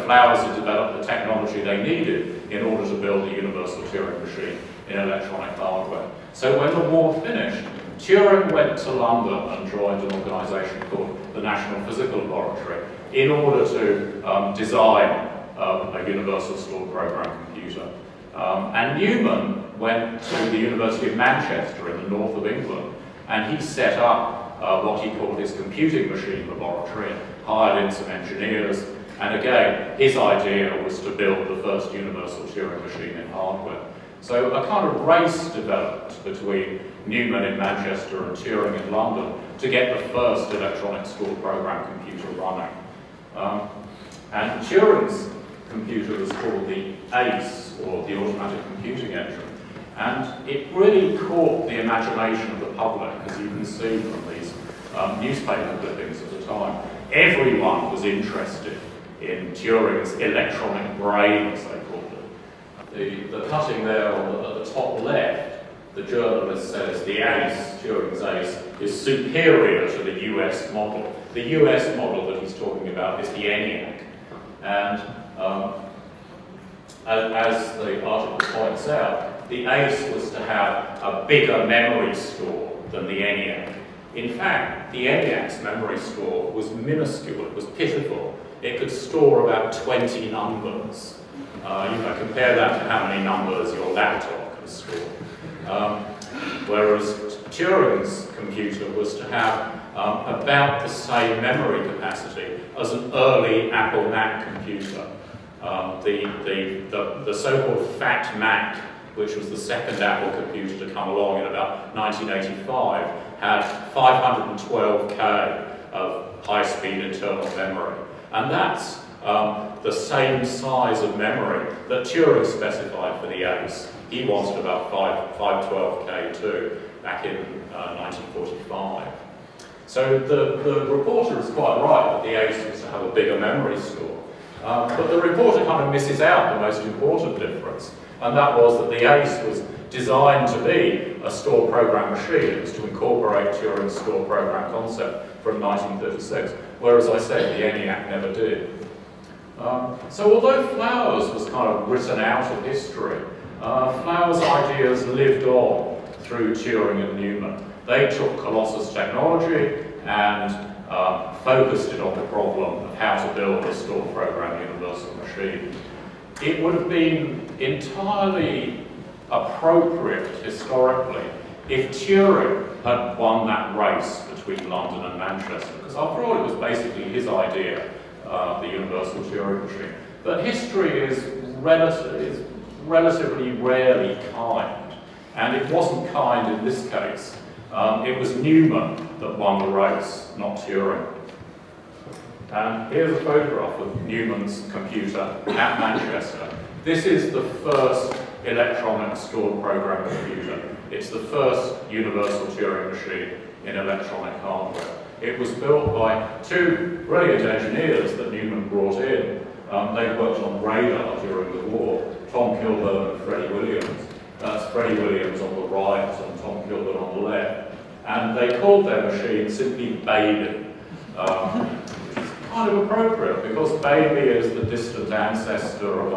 Flowers had developed the technology they needed in order to build a universal Turing machine in electronic hardware. So when the war finished, Turing went to London and joined an organisation called the National Physical Laboratory in order to design a universal stored program computer. And Newman went to the University of Manchester in the north of England, and he set up what he called his computing machine laboratory, and hired in some engineers. And again, his idea was to build the first universal Turing machine in hardware. So a kind of race developed between Newman in Manchester and Turing in London to get the first electronic stored program computer running. And Turing's computer was called the ACE, or the Automatic Computing Engine. And it really caught the imagination of the public, as you can see from these newspaper clippings at the time. Everyone was interested in Turing's electronic brain, as they called it. The cutting there at the top left, the journalist says the ACE, Turing's ACE, is superior to the US model. The US model that he's talking about is the ENIAC. And as the article points out, the ACE was to have a bigger memory store than the ENIAC. In fact, the ENIAC's memory store was minuscule, it was pitiful. It could store about 20 numbers. Compare that to how many numbers your laptop can store. Whereas Turing's computer was to have about the same memory capacity as an early Apple Mac computer. The so-called Fat Mac, which was the second Apple computer to come along in about 1985, had 512K of high-speed internal memory. And that's the same size of memory that Turing specified for the ACE. He wanted about 512K too, back in 1945. So the reporter is quite right that the ACE was to have a bigger memory store. But the reporter kind of misses out the most important difference, and that was that the ACE was designed to be a stored program machine. It was to incorporate Turing's stored program concept from 1936, whereas I said the ENIAC never did. So although Flowers was kind of written out of history, Flowers' ideas lived on through Turing and Newman. They took Colossus technology and focused it on the problem of how to build a stored program universal machine. It would have been entirely appropriate historically if Turing had won that race between London and Manchester, because after all it was basically his idea, the universal Turing machine. But history is relatively rarely kind, and it wasn't kind in this case. It was Newman that won the race, not Turing. And here's a photograph of Newman's computer at Manchester. This is the first electronic stored program computer. It's the first universal Turing machine in electronic hardware. It was built by two brilliant engineers that Newman brought in. They worked on radar during the war, Tom Kilburn and Freddie Williams. That's Freddie Williams on the right and Tom Kilburn on the left. And they called their machine simply Baby, which is kind of appropriate because Baby is the distant ancestor of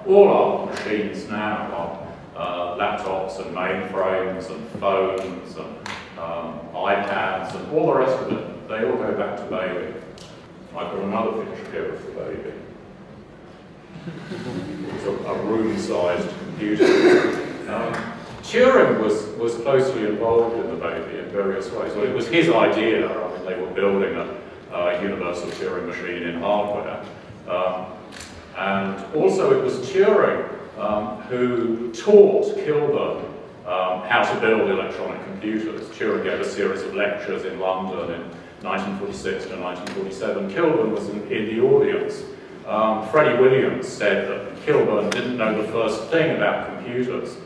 all our machines now, our laptops and mainframes and phones and iPads and all the rest of it. They all go back to Baby. I've got another picture here of the Baby. It's a room-sized computer. Turing was closely involved in the Baby in various ways. Well, it was his idea. I mean, they were building a universal Turing machine in hardware. And also it was Turing who taught Kilburn how to build electronic computers. Turing gave a series of lectures in London in 1946 to 1947. Kilburn was in the audience. Freddie Williams said that Kilburn didn't know the first thing about computers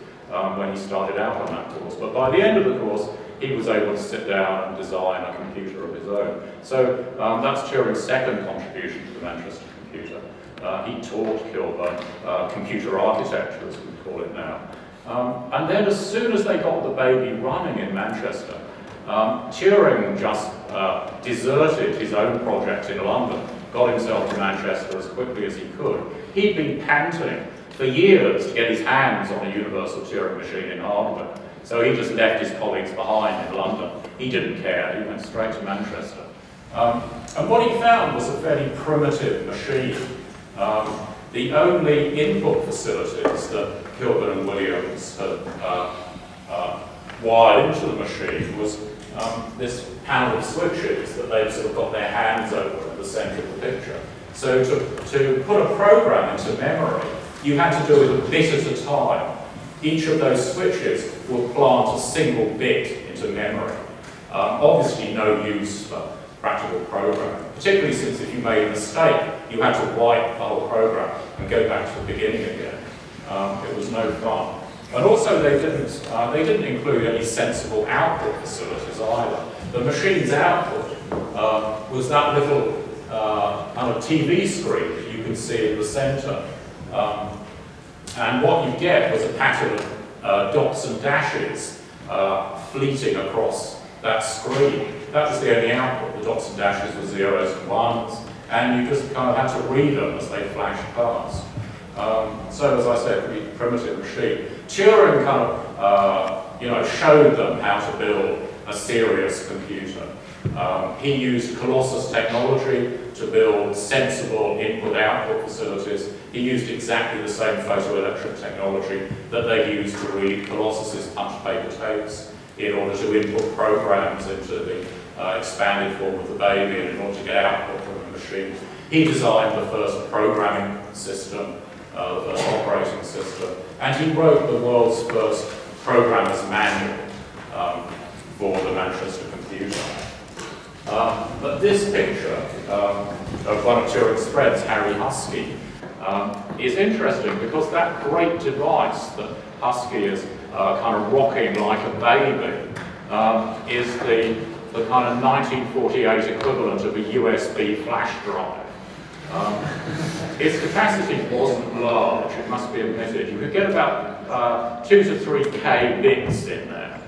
when he started out on that course, but by the end of the course he was able to sit down and design a computer of his own. So that's Turing's second contribution to the Manchester computer. He taught Kilburn computer architecture, as we call it now. And then as soon as they got the Baby running in Manchester, Turing just deserted his own project in London, got himself to Manchester as quickly as he could. He'd been panting for years to get his hands on a universal Turing machine in hardware. So he just left his colleagues behind in London. He didn't care, he went straight to Manchester. And what he found was a fairly primitive machine. The only input facilities that Copeland and Williams had wired into the machine was this panel of switches that they'd sort of got their hands over at the centre of the picture. So to put a program into memory, you had to do it a bit at a time. Each of those switches would plant a single bit into memory. Obviously no use for practical programming, particularly since if you made a mistake, you had to wipe the whole program and go back to the beginning again. It was no fun. And also they didn't include any sensible output facilities either. The machine's output was that little kind of TV screen that you can see in the centre. And what you get was a pattern of dots and dashes fleeting across that screen. That was the only output. The dots and dashes were zeros and ones, and you just kind of had to read them as they flashed past. So, as I said, a pretty primitive machine. Turing kind of, showed them how to build a serious computer. He used Colossus technology to build sensible input-output facilities. He used exactly the same photoelectric technology that they used to read Colossus's punch paper tapes in order to input programs into the expanded form of the baby and in order to get output from the machine. He designed the first programming system, the first operating system, and he wrote the world's first programmer's manual for the Manchester computer. But this picture of one of Turing's friends, Harry Huskey, is interesting because that great device that Huskey is kind of rocking like a baby is the kind of 1948 equivalent of a USB flash drive. Its capacity wasn't large, it must be admitted. You could get about 2 to 3K bits in there.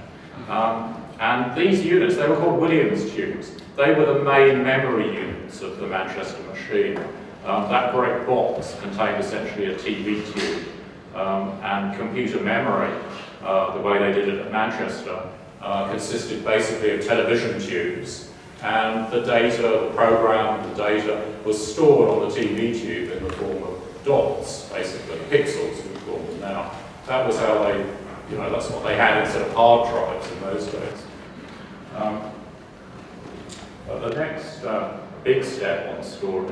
And these units, they were called Williams tubes. They were the main memory units of the Manchester machine. That great box contained essentially a TV tube, and computer memory, the way they did it at Manchester, consisted basically of television tubes, and the data, the program, the data was stored on the TV tube in the form of dots, basically, pixels we call them now. That was how they, that's what they had instead of hard drives in those days. The next big step on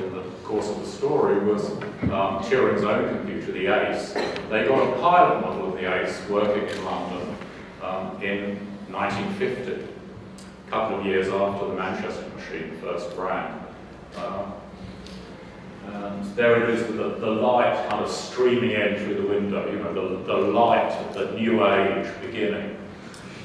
in the course of the story was Turing's own computer, the ACE. They got a pilot model of the ACE working in London in 1950, a couple of years after the Manchester machine first ran. And there it is with the light kind of streaming in through the window, the light of the new age beginning.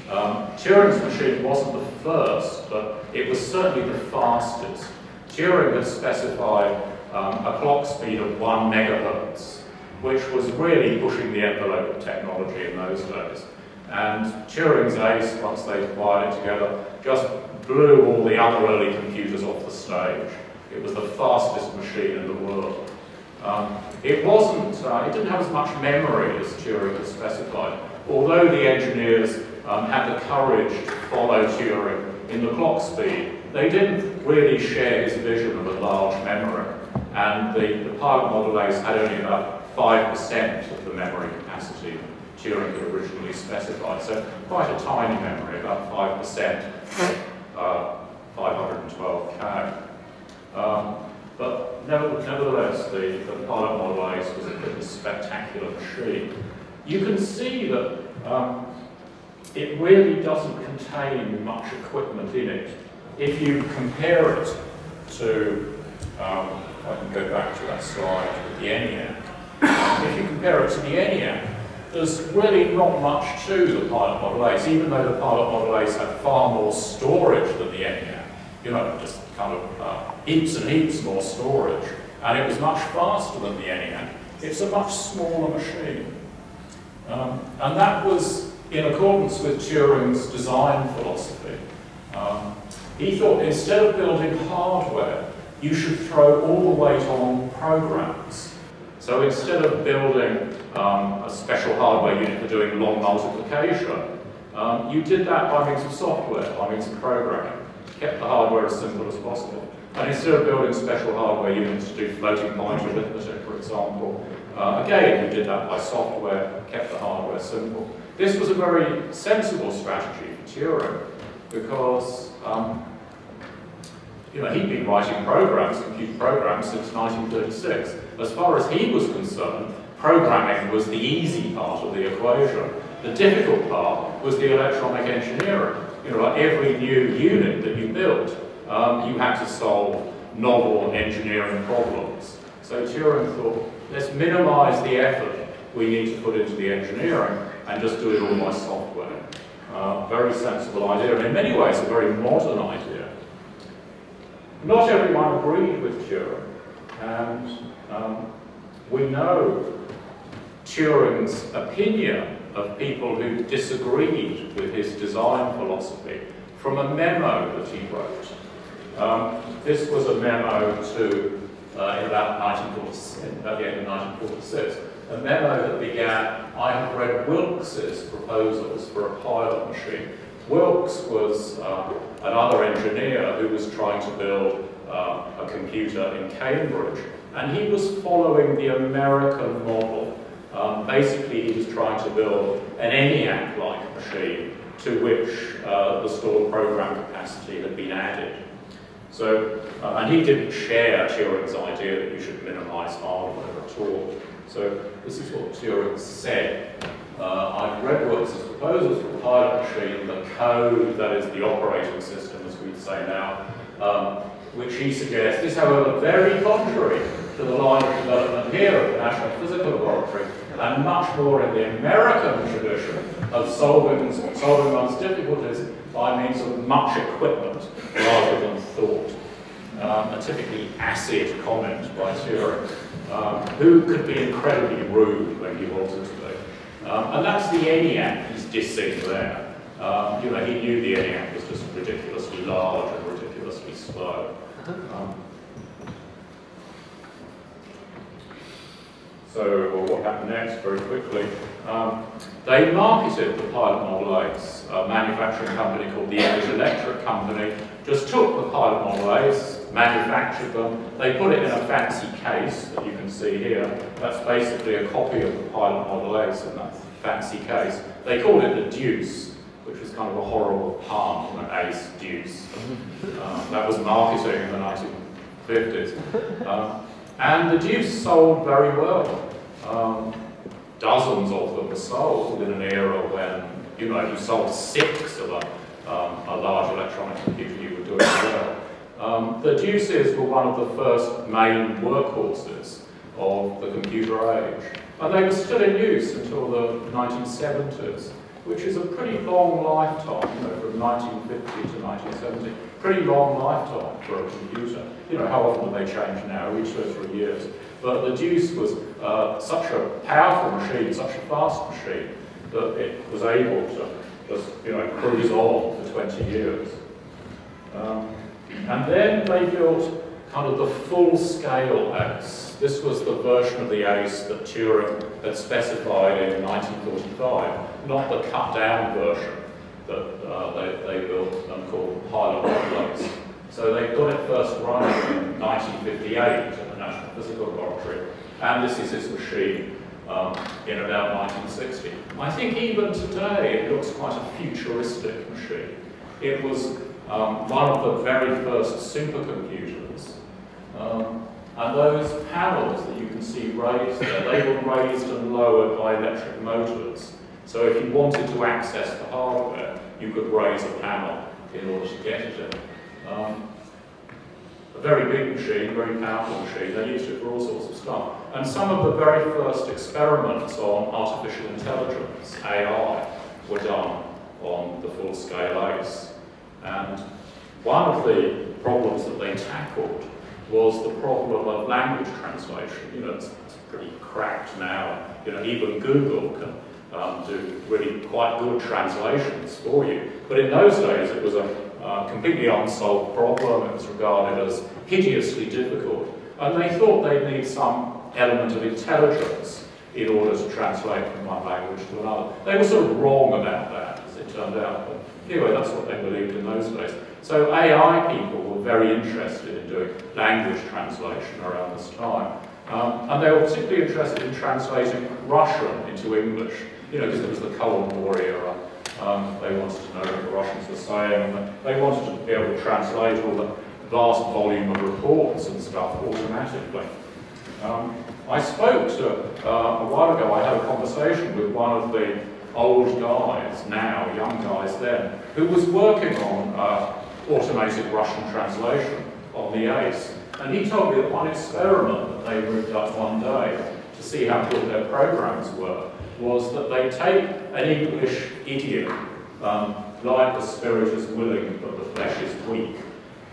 Turing's machine wasn't the first, but it was certainly the fastest. Turing had specified a clock speed of 1 megahertz, which was really pushing the envelope of technology in those days. And Turing's ACE, once they wired it together, just blew all the other early computers off the stage. It was the fastest machine in the world. It didn't have as much memory as Turing had specified, although the engineers had the courage to follow Turing in the clock speed. They didn't really share his vision of a large memory, and the pilot model ACE had only about 5% of the memory capacity Turing had originally specified, so quite a tiny memory, about 5%, 512K. But nevertheless, the pilot model ACE was a pretty spectacular machine. You can see that it really doesn't contain much equipment in it. If you compare it to, I can go back to that slide with the ENIAC. If you compare it to the ENIAC, there's really not much to the pilot model ACE, even though the pilot model ACE had far more storage than the ENIAC. Just kind of heaps and heaps more storage. And it was much faster than the ENIAC. It's a much smaller machine. And that was in accordance with Turing's design philosophy. He thought instead of building hardware, you should throw all the weight on programs. So instead of building a special hardware unit for doing long multiplication, You did that by means of software, by memeans of programming. Kept the hardware as simple as possible. And instead of building special hardware units to do floating point arithmetic, for example, again, you did that by software, kept the hardware simple. This was a very sensible strategy for Turing, because he'd been writing programs, computer programs, since 1936. As far as he was concerned, programming was the easy part of the equation. The difficult part was the electronic engineering. Like every new unit that you built, you had to solve novel engineering problems. So Turing thought, let's minimize the effort we need to put into the engineering and just do it all by software. Very sensible idea, and in many ways a very modern idea. Not everyone agreed with Turing, and we know Turing's opinion of people who disagreed with his design philosophy from a memo that he wrote. This was a memo to, in about 1946, at the end of 1946, a memo that began, I have read Wilkes's proposals for a pilot machine. Wilkes was another engineer who was trying to build a computer in Cambridge, and he was following the American model. Basically, he was trying to build an ENIAC-like machine to which the stored program capacity had been added. So, and he didn't share Turing's idea that you should minimize hardware at all. So this is what Turing said. I've read Wilkes's proposals for a pilot machine, the code, that is the operating system, as we'd say now, which he suggests is, however, very contrary to the line of development here at the National Physical Laboratory, and much more in the American tradition of solving one's difficulties by means of much equipment rather than thought. A typically acid comment by Turing, who could be incredibly rude when he wanted to be. And that's the ENIAC he's dissing there. He knew the ENIAC was just ridiculously large and ridiculously slow. So what happened next, very quickly? They marketed the Pilot Model 8s. A manufacturing company called the English Electric Company just took the Pilot Model 8s, manufactured them. They put it in a fancy case that you can see here. That's basically a copy of the Pilot Model 8s in that fancy case. They called it the Deuce, which was kind of a horrible pun, an ace deuce. That was marketing in the 1950s. And the Deuce sold very well. Dozens of them were sold in an era when, if you sold 6 of a large electronic computer, you were doing well. The Deuces were one of the first main workhorses of the computer age. And they were still in use until the 1970s, which is a pretty long lifetime, from 1950 to 1970. Pretty long lifetime for a computer. How often do they change now? Each 2 or 3 years. But the Deuce was such a powerful machine, such a fast machine, that it was able to just, cruise on for 20 years. And then they built kind of the full-scale ACE. This was the version of the ACE that Turing had specified in 1945, not the cut-down version that they built and called Pilot Model 8. So they got it first running in 1958 at the National Physical Laboratory, and this is his machine in about 1960. I think even today it looks quite a futuristic machine. It was one of the very first supercomputers, and those panels that you can see raised there, they were raised and lowered by electric motors. So if you wanted to access the hardware, you could raise a panel in order to get it in. A very big machine, very powerful machine. They used it for all sorts of stuff. And some of the very first experiments on artificial intelligence, AI, were done on the full-scale ACE. And one of the problems that they tackled was the problem of language translation. It's pretty cracked now. Even Google can do really quite good translations for you. But in those days, it was a completely unsolved problem. It was regarded as hideously difficult. And they thought they'd need some element of intelligence in order to translate from one language to another. They were sort of wrong about that, as it turned out. But anyway, that's what they believed in those days. So AI people were very interested in doing language translation around this time. And they were particularly interested in translating Russian into English, you know, because it was the Cold War era. They wanted to know what the Russians were saying, and they wanted to be able to translate all the vast volume of reports and stuff automatically. I spoke to, a while ago, I had a conversation with one of the old guys, now, young guys then, who was working on automated Russian translation on the ACE. And he told me that one experiment that they rigged up one day to see how good their programs were was that they take an English idiom, like the spirit is willing but the flesh is weak,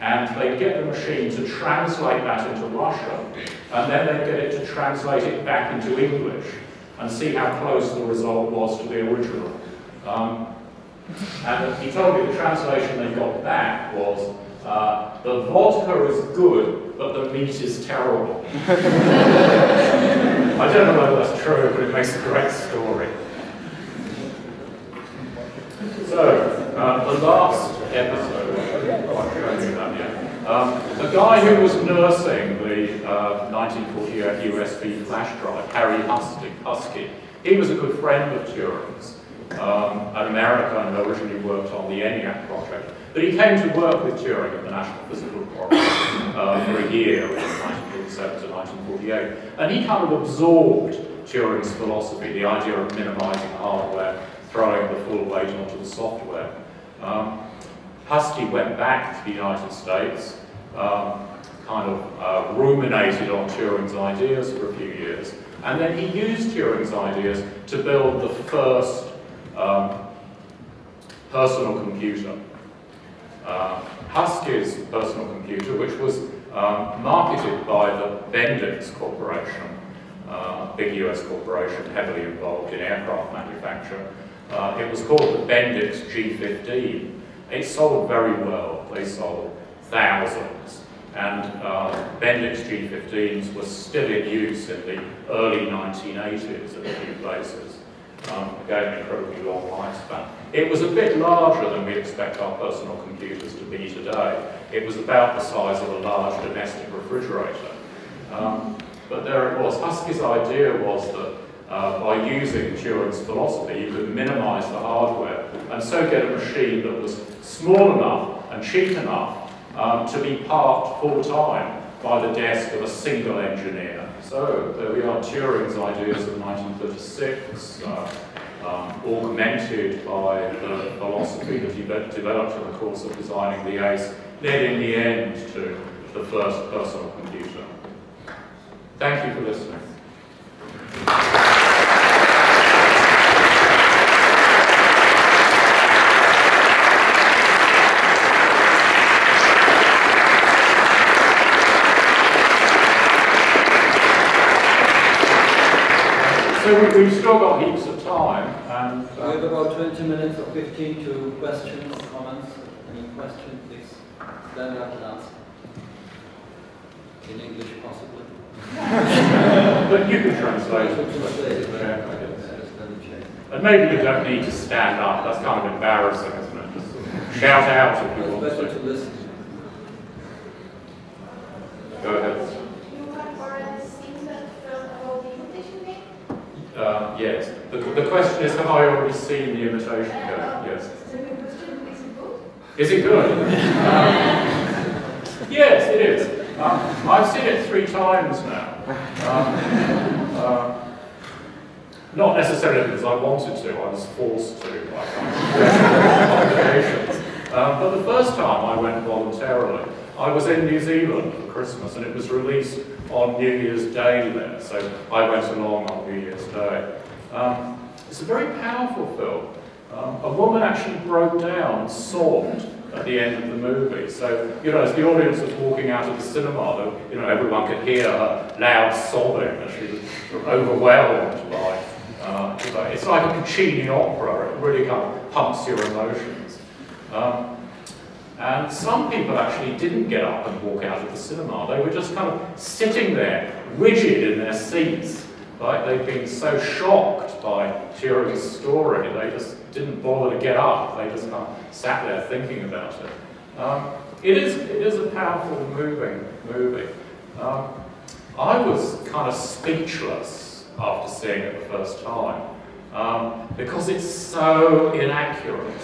and they get the machine to translate that into Russian, and then they get it to translate it back into English, and see how close the result was to the original. And he told me the translation they got back was, the vodka is good, but the meat is terrible. I don't know whether that's true, but it makes a great story. So, the last episode, I've shown you that yet. The guy who was nursing the 1948 USB flash drive, Harry Husky, he was a good friend of Turing's. An American who originally worked on the ENIAC project. But he came to work with Turing at the National Physical Corporation for a year in 1947 to 1948. And he kind of absorbed Turing's philosophy, the idea of minimizing hardware, throwing the full weight onto the software. Husky went back to the United States, kind of ruminated on Turing's ideas for a few years, and then he used Turing's ideas to build the first personal computer. Husky's personal computer, which was marketed by the Bendix Corporation, big US corporation heavily involved in aircraft manufacture. It was called the Bendix G15. It sold very well. They sold thousands. And Bendix G15s were still in use in the early 1980s in a few places. Again, an incredibly long lifespan. It was a bit larger than we expect our personal computers to be today. It was about the size of a large domestic refrigerator. But there it was. Husky's idea was that by using Turing's philosophy, you could minimize the hardware and so get a machine that was small enough and cheap enough to be parked full-time by the desk of a single engineer. So there we are, Turing's ideas of 1936, augmented by the philosophy that he developed in the course of designing the ACE, led in the end to the first personal computer. Thank you for listening. So we've still got heaps of time, and we have about 20 minutes or 15 to questions, comments. Any question, please? Stand up and ask. In English, possibly. But you can translate it. And maybe you don't need to stand up. That's kind of embarrassing, isn't it? Just shout out if you want to. It's better to listen. Go ahead. Yes. The question is, have I already seen the imitation game? Yes. Is it good? Yes, it is. I've seen it 3 times now. Not necessarily because I wanted to, I was forced to by obligations. But the first time I went voluntarily, I was in New Zealand for Christmas and it was released on New Year's Day there, so I went along on New Year's Day. It's a very powerful film. A woman actually broke down and sobbed at the end of the movie. So, you know, as the audience was walking out of the cinema, you know, everyone could hear her loud sobbing as she was overwhelmed by it's like a Puccini opera. It really kind of pumps your emotions. And some people actually didn't get up and walk out of the cinema. They were just kind of sitting there, rigid in their seats, Like, they'd been so shocked by Turing's story, they just didn't bother to get up. They just kind of sat there thinking about it. It is a powerful, moving movie. I was kind of speechless after seeing it the first time, because it's so inaccurate.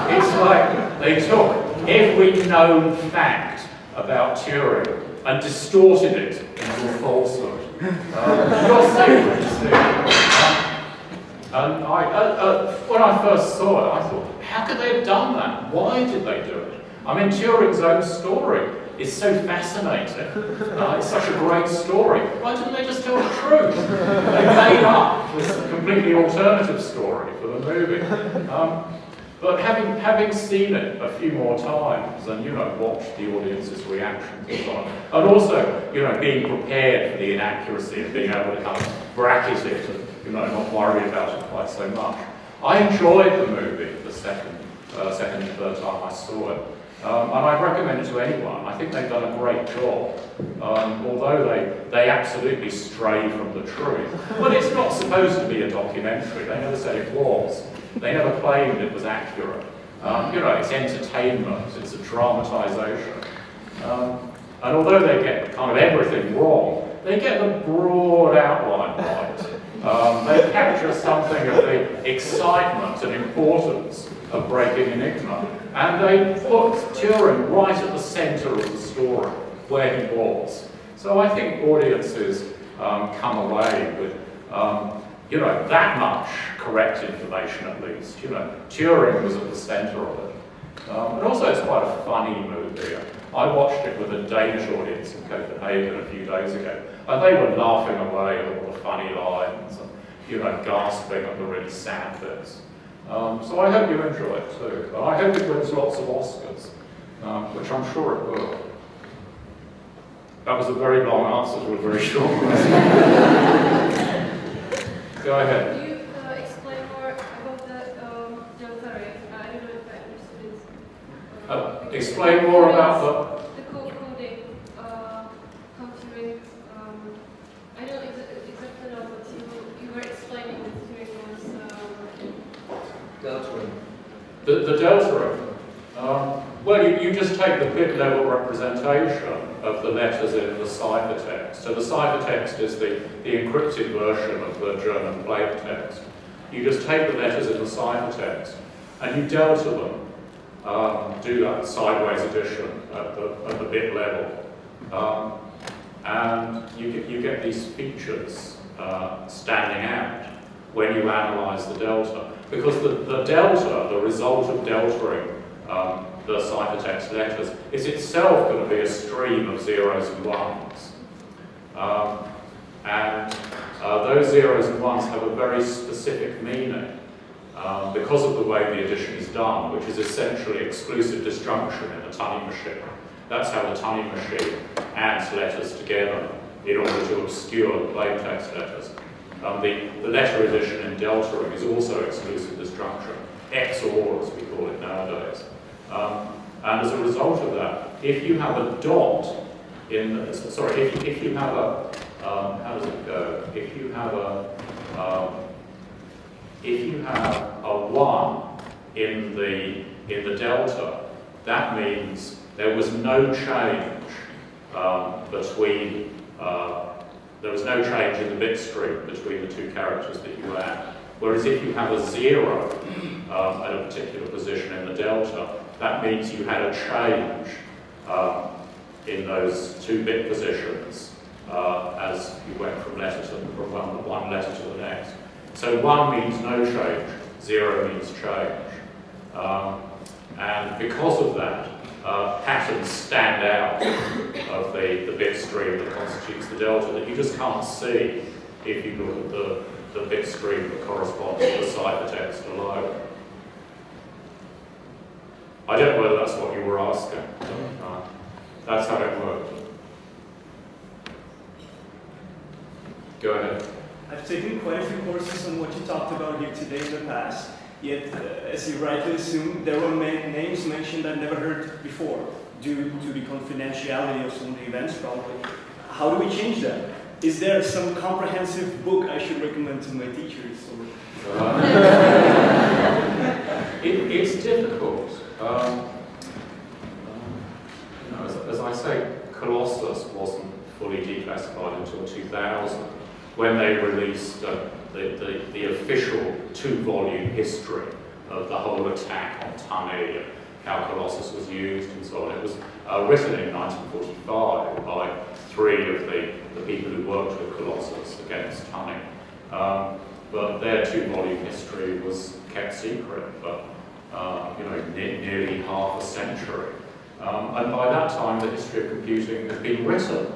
It's like they took every known fact about Turing and distorted it into a falsehood. You'll see what you see. And when I first saw it, I thought, how could they have done that? Why did they do it? I mean, Turing's own story is so fascinating. It's such a great story. Why didn't they just tell the truth? They made up this completely alternative story for the movie. But having seen it a few more times and, watched the audience's reactions and so on, and also, being prepared for the inaccuracy and being able to kind of bracket it and, not worry about it quite so much, I enjoyed the movie the second and third time I saw it. And I recommend it to anyone. I think they've done a great job, although they absolutely stray from the truth. But it's not supposed to be a documentary. They never said it was. They never claimed it was accurate. It's entertainment, it's a dramatisation. And although they get kind of everything wrong, they get the broad outline right. They capture something of the excitement and importance of breaking Enigma. And they put Turing right at the centre of the story, where he was. So I think audiences come away with that much correct information at least. Turing was at the centre of it. And also it's quite a funny movie. I watched it with a Danish audience in Copenhagen a few days ago, and they were laughing away at all the funny lines and, gasping at the really sad bits. So I hope you enjoy it too. And I hope it wins lots of Oscars, which I'm sure it will. That was a very long answer to a very short question. Go ahead. Can you explain more about the theory? I don't know if I understood it. Explain more about the coding, computing. I don't exactly know, but you were explaining that Turing was Delta. the delta. Well, you just take the bit level representation of the letters in the ciphertext. So the ciphertext is the encrypted version of the German plain text. You just take the letters in the ciphertext and you delta them, do that sideways addition at the bit level. And you get these features standing out when you analyse the delta. Because the delta, the result of deltaing the ciphertext letters, is itself going to be a stream of zeros and ones. Those zeros and ones have a very specific meaning because of the way the addition is done, which is essentially exclusive disjunction in a Turing machine. That's how the Turing machine adds letters together in order to obscure the plain text letters. The letter addition in deltaing is also exclusive disjunction, XOR as we call it nowadays. And as a result of that, if you have a dot in, if you have a, how does it go? If you have a 1 in the delta, that means there was no change there was no change in the bit stream between the two characters that you add. Whereas if you have a 0 at a particular position in the delta, that means you had a change in those 2-bit positions as you went from one letter to the next. So 1 means no change, 0 means change. And because of that, patterns stand out of the bit stream that constitutes the delta that you just can't see if you look at the bit stream that corresponds to the ciphertext below. I don't know whether that's what you were asking. That's how it worked. Go ahead. I've taken quite a few courses on what you talked about here today in the past, yet, as you rightly assume, there were names mentioned I've never heard before, due to the confidentiality of some of the events, probably. how do we change that? Is there some comprehensive book I should recommend to my teachers? It's difficult. You know, as I say, Colossus wasn't fully declassified until 2000, when they released the official 2-volume history of the whole attack on Tunny, how Colossus was used and so on. It was written in 1945 by 3 of the people who worked with Colossus against Tunny. But their 2-volume history was kept secret for you know, nearly half a century. And by that time, the history of computing had been written.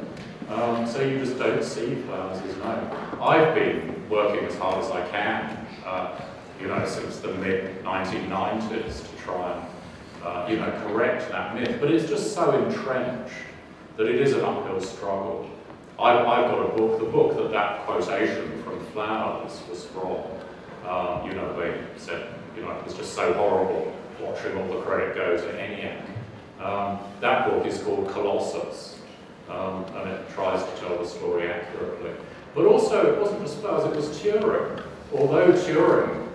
So you just don't see Flowers' name. I've been working as hard as I can, you know, since the mid-1990s to try and, you know, correct that myth. But it's just so entrenched that it is an uphill struggle. I've got a book, the book that quotation from Flowers was from. You know, they said, you know, it was just so horrible watching all the credit go to ENIAC. That book is called Colossus, and it tries to tell the story accurately. But also, it wasn't just Flowers, it was Turing. Although Turing,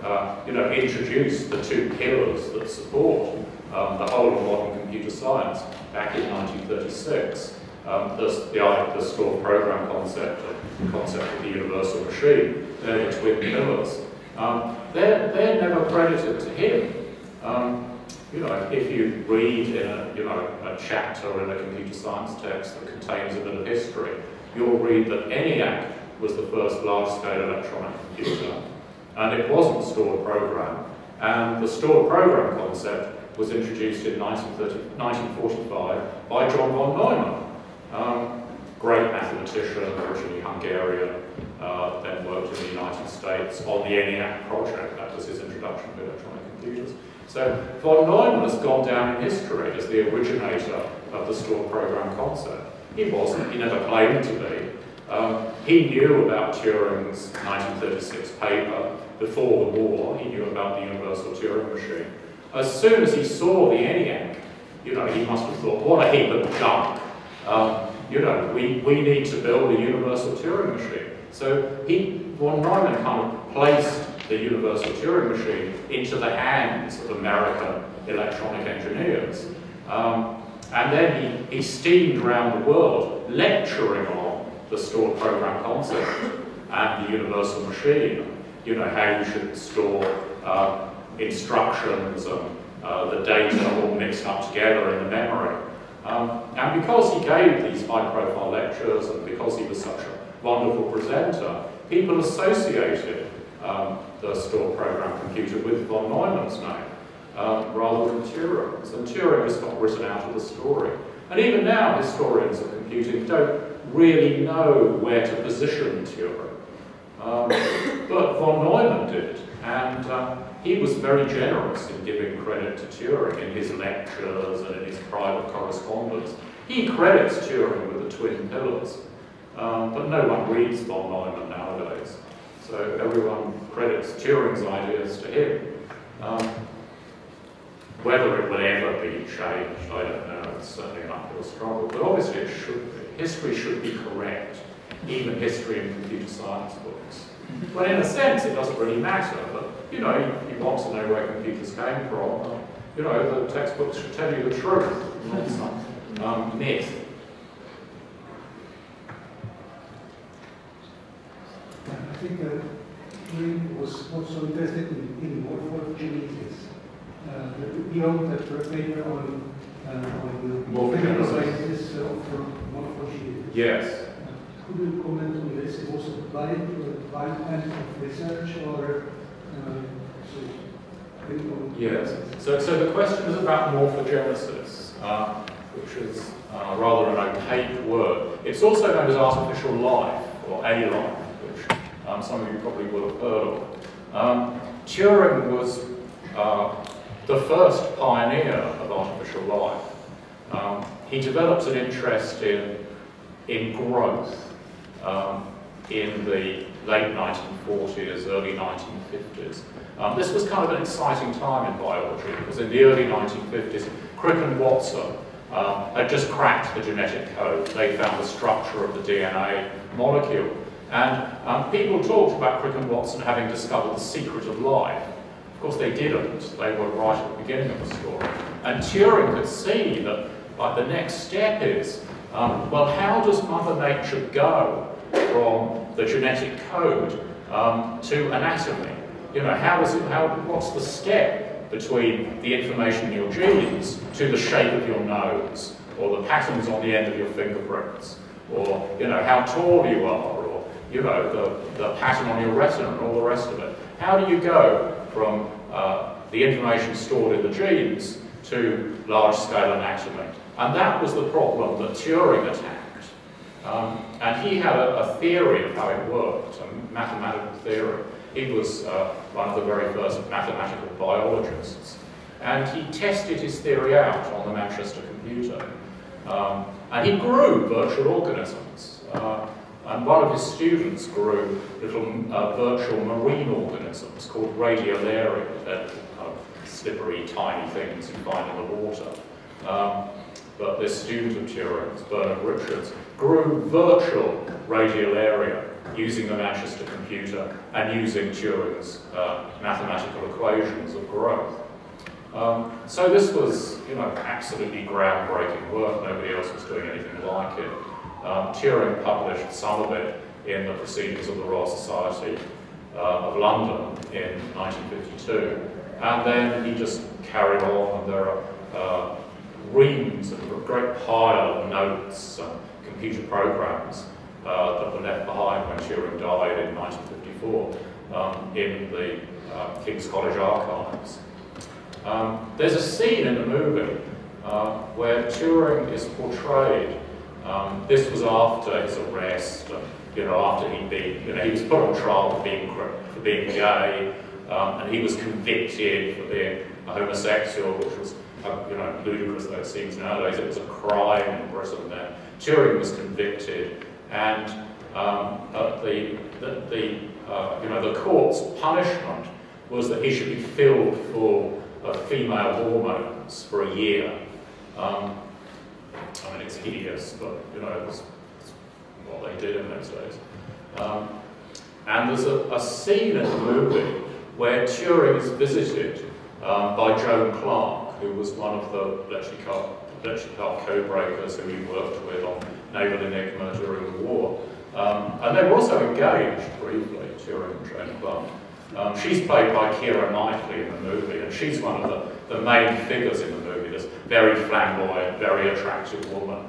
you know, introduced the 2 pillars that support the whole of modern computer science back in 1936, the stored program concept, the concept of the universal machine, they're the twin pillars. They're never credited to him. You know, if you read in a chapter in a computer science text that contains a bit of history, you'll read that ENIAC was the first large-scale electronic computer, and it wasn't a stored program. And the stored program concept was introduced in 1945 by John von Neumann, great mathematician, originally Hungarian, then worked in the United States on the ENIAC project. That was his introduction to electronic computers. So von Neumann has gone down in history as the originator of the stored program concept. He wasn't, he never claimed to be. He knew about Turing's 1936 paper before the war. He knew about the universal Turing machine. As soon as he saw the ENIAC, you know, he must have thought, what a heap of junk. You know, we need to build a universal Turing machine. So von Neumann kind of placed the universal Turing machine into the hands of American electronic engineers. And then he steamed around the world lecturing on the stored program concept and the universal machine. You know, how you should store instructions and the data all mixed up together in the memory. And because he gave these high-profile lectures and because he was such a wonderful presenter, people associated the stored program computer with von Neumann's name rather than Turing's. And Turing has got written out of the story. And even now, historians of computing don't really know where to position Turing. But von Neumann did. And he was very generous in giving credit to Turing in his lectures and in his private correspondence. He credits Turing with the twin pillars, but no one reads von Neumann nowadays. So everyone credits Turing's ideas to him. Whether it will ever be changed, I don't know. It's certainly an uphill struggle, but obviously it should be. History should be correct, even history in computer science books. Well, in a sense, it doesn't really matter, but, you know, you want to know where computers came from. You know, the textbooks should tell you the truth, not some myth. I think Turing was also interested in morphogenesis. You know that paper on morphogenesis of morphogenesis. Yes. Could you comment on this? It was applied to a kind of research or yes. So the question is about morphogenesis, which is rather an opaque word. It's also known as artificial life, or A-life, which some of you probably will have heard of. Turing was the first pioneer of artificial life. He developed an interest in growth in the late 1940s, early 1950s. This was kind of an exciting time in biology, because in the early 1950s, Crick and Watson had just cracked the genetic code. They found the structure of the DNA molecule. And people talked about Crick and Watson having discovered the secret of life. Of course, they didn't. They were right at the beginning of the story. And Turing could see that, like, the next step is, well, how does Mother Nature go from the genetic code to anatomy? You know, what's the step between the information in your genes to the shape of your nose, or the patterns on the end of your fingerprints, or, you know, how tall you are, or, you know, the pattern on your retina and all the rest of it. How do you go from the information stored in the genes to large-scale anatomy? And that was the problem that Turing attacked. And he had a theory of how it worked, a mathematical theory. He was one of the very first mathematical biologists. And he tested his theory out on the Manchester computer. And he grew virtual organisms. And one of his students grew little virtual marine organisms called radiolaria. They're kind of slippery, tiny things you find in the water. But this student of Turing's, Bernard Richards, grew virtual radiolaria using the Manchester computer and using Turing's mathematical equations of growth. So this was, you know, absolutely groundbreaking work. Nobody else was doing anything like it. Turing published some of it in the Proceedings of the Royal Society of London in 1952. And then he just carried on, and there are reams and a great pile of notes and computer programs that were left behind when Turing died in 1954 in the King's College archives. There's a scene in the movie where Turing is portrayed. This was after his arrest, you know, after he'd been, you know, he was put on trial for being gay, and he was convicted for being a homosexual, which was, you know, ludicrous though it seems nowadays. It was a crime in Britain then. Turing was convicted, and you know, the court's punishment was that he should be filled full of female hormones for a year. I mean, it's hideous, but, you know, it's what they did in those days. And there's a scene in the movie where Turing is visited by Joan Clark, who was one of the electric code breakers who he worked with on naval Enigma during the war. And they were also engaged briefly, Turing and Joan Clark. She's played by Keira Knightley in the movie, and she's one of the main figures in the movie, this very flamboyant, very attractive woman,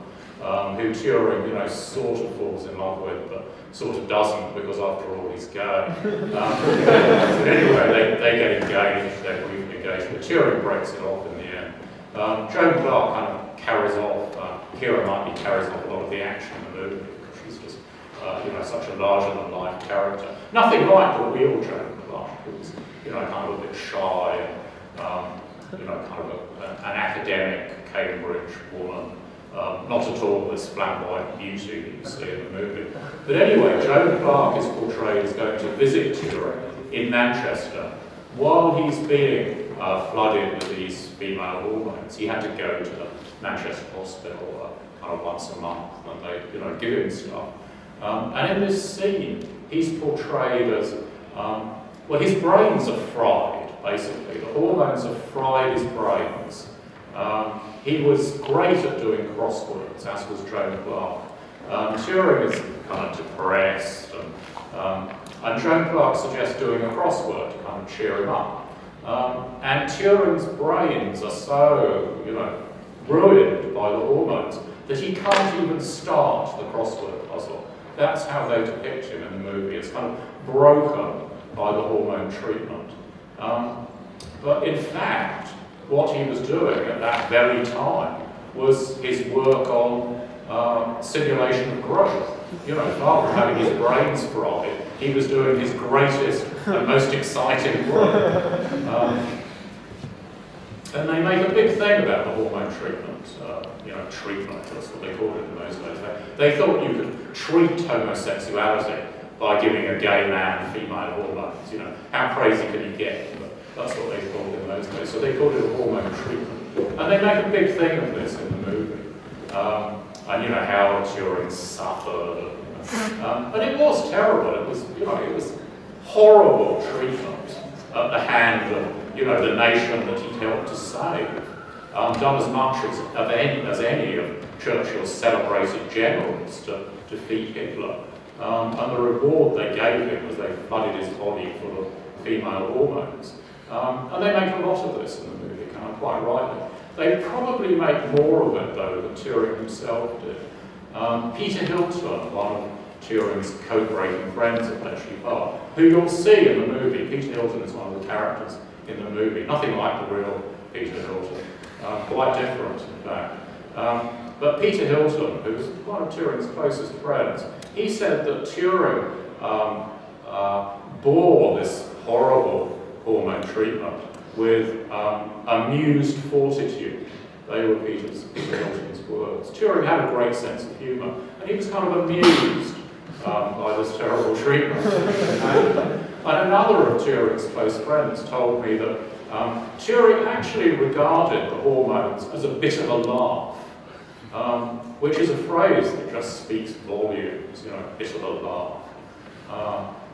who Turing, you know, sort of falls in love with, but sort of doesn't, because after all he's gay. But anyway, they get engaged, they're briefly engaged, but Turing breaks it off in the end. Joan Clark kind of carries off, Keira Knightley carries off a lot of the action in the movie, because she's just, you know, such a larger-than-life character. Nothing like the real Joan Clark, who was, you know, kind of a bit shy, and, you know, kind of an academic Cambridge woman. Not at all this flamboyant beauty that you see in the movie. But anyway, Joan Clark is portrayed as going to visit Turing in Manchester. While he's being flooded with these female hormones, he had to go to the Manchester hospital kind of once a month, and they, you know, give him stuff. And in this scene, he's portrayed as, well, his brains are fried, basically. The hormones have fried his brains. He was great at doing crosswords, as was Joan Clark. Turing is kind of depressed, and Joan Clark suggests doing a crossword to kind of cheer him up. And Turing's brains are so, you know, ruined by the hormones that he can't even start the crossword puzzle. That's how they depict him in the movie. It's kind of broken by the hormone treatment. But in fact, what he was doing at that very time was his work on simulation of growth. You know, far from having his brains fried, he was doing his greatest and most exciting work. And they make a big thing about the hormone treatment. You know, treatment, that's what they called it in those days. They thought you could treat homosexuality by giving a gay man female hormones. You know, how crazy can you get? That's what they called it in those days. So they called it a hormone treatment. And they make a big thing of this in the movie. And you know how Turing suffered. And it was terrible. It was, you know, it was horrible treatment at the hand of, you know, the nation that he helped to save. Done as much as any of Churchill's celebrated generals to defeat Hitler. And the reward they gave him was they flooded his body full of female hormones. And they make a lot of this in the movie, kind of quite rightly. They probably make more of it, though, than Turing himself did. Peter Hilton, one of Turing's code-breaking friends at Bletchley Park, who you'll see in the movie. Peter Hilton is one of the characters in the movie. Nothing like the real Peter Hilton. Quite different, in fact. But Peter Hilton, who was one of Turing's closest friends, he said that Turing bore this horrible hormone treatment with amused fortitude. They were Peter Hilton's words. Turing had a great sense of humour, and he was kind of amused by this terrible treatment. And another of Turing's close friends told me that Turing actually regarded the hormones as a bit of a laugh, which is a phrase that just speaks volumes, you know, a bit of a laugh.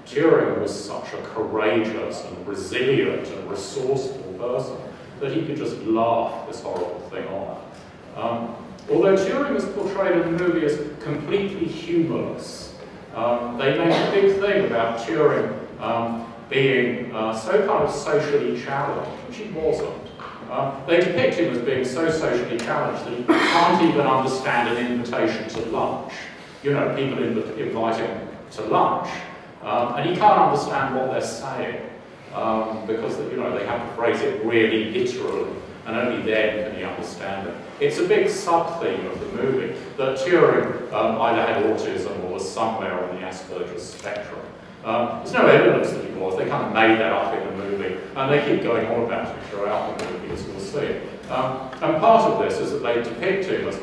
Turing was such a courageous and resilient and resourceful person that he could just laugh this horrible thing off. Although Turing was portrayed in the movie as completely humorless, they make a big thing about Turing being so kind of socially challenged, which he wasn't. They depict him as being so socially challenged that he can't even understand an invitation to lunch. You know, people invite him to lunch, and he can't understand what they're saying because, you know, they have to phrase it really literally, and only then can he understand it. It's a big sub-theme of the movie that Turing either had autism or was somewhere on the Asperger's spectrum. There's no evidence that he was. They kind of made that up in the movie, and they keep going on about it throughout the movie, as we'll see. And part of this is that they depict him as,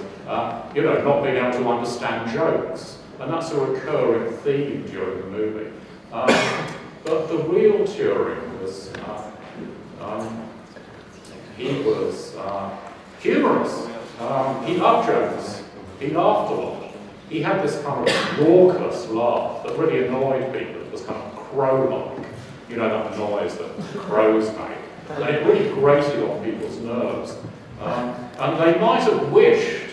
you know, not being able to understand jokes, and that's a recurring theme during the movie. But the real Turing was, he was humorous. He loved jokes. He laughed a lot. He had this kind of raucous laugh that really annoyed people. It was kind of crow-like. You know that noise that crows make. And it really grated on people's nerves. And they might have wished,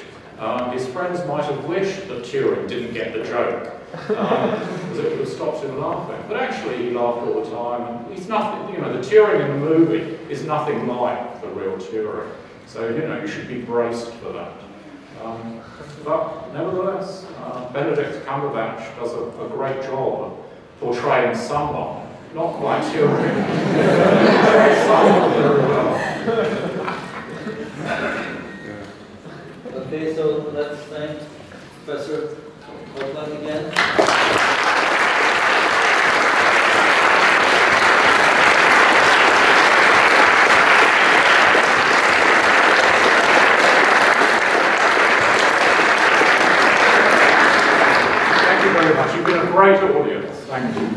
his friends might have wished that Turing didn't get the joke. Because it would have stopped him laughing. But actually he laughed all the time. And he's nothing, you know, the Turing in the movie is nothing like the real Turing. So, you know, you should be braced for that. But nevertheless, Benedict Cumberbatch does a great job of portraying someone, not quite Turing, someone very well. Okay, so let's thank Professor Copeland again. Thank you very much. You've been a great audience. Thank you.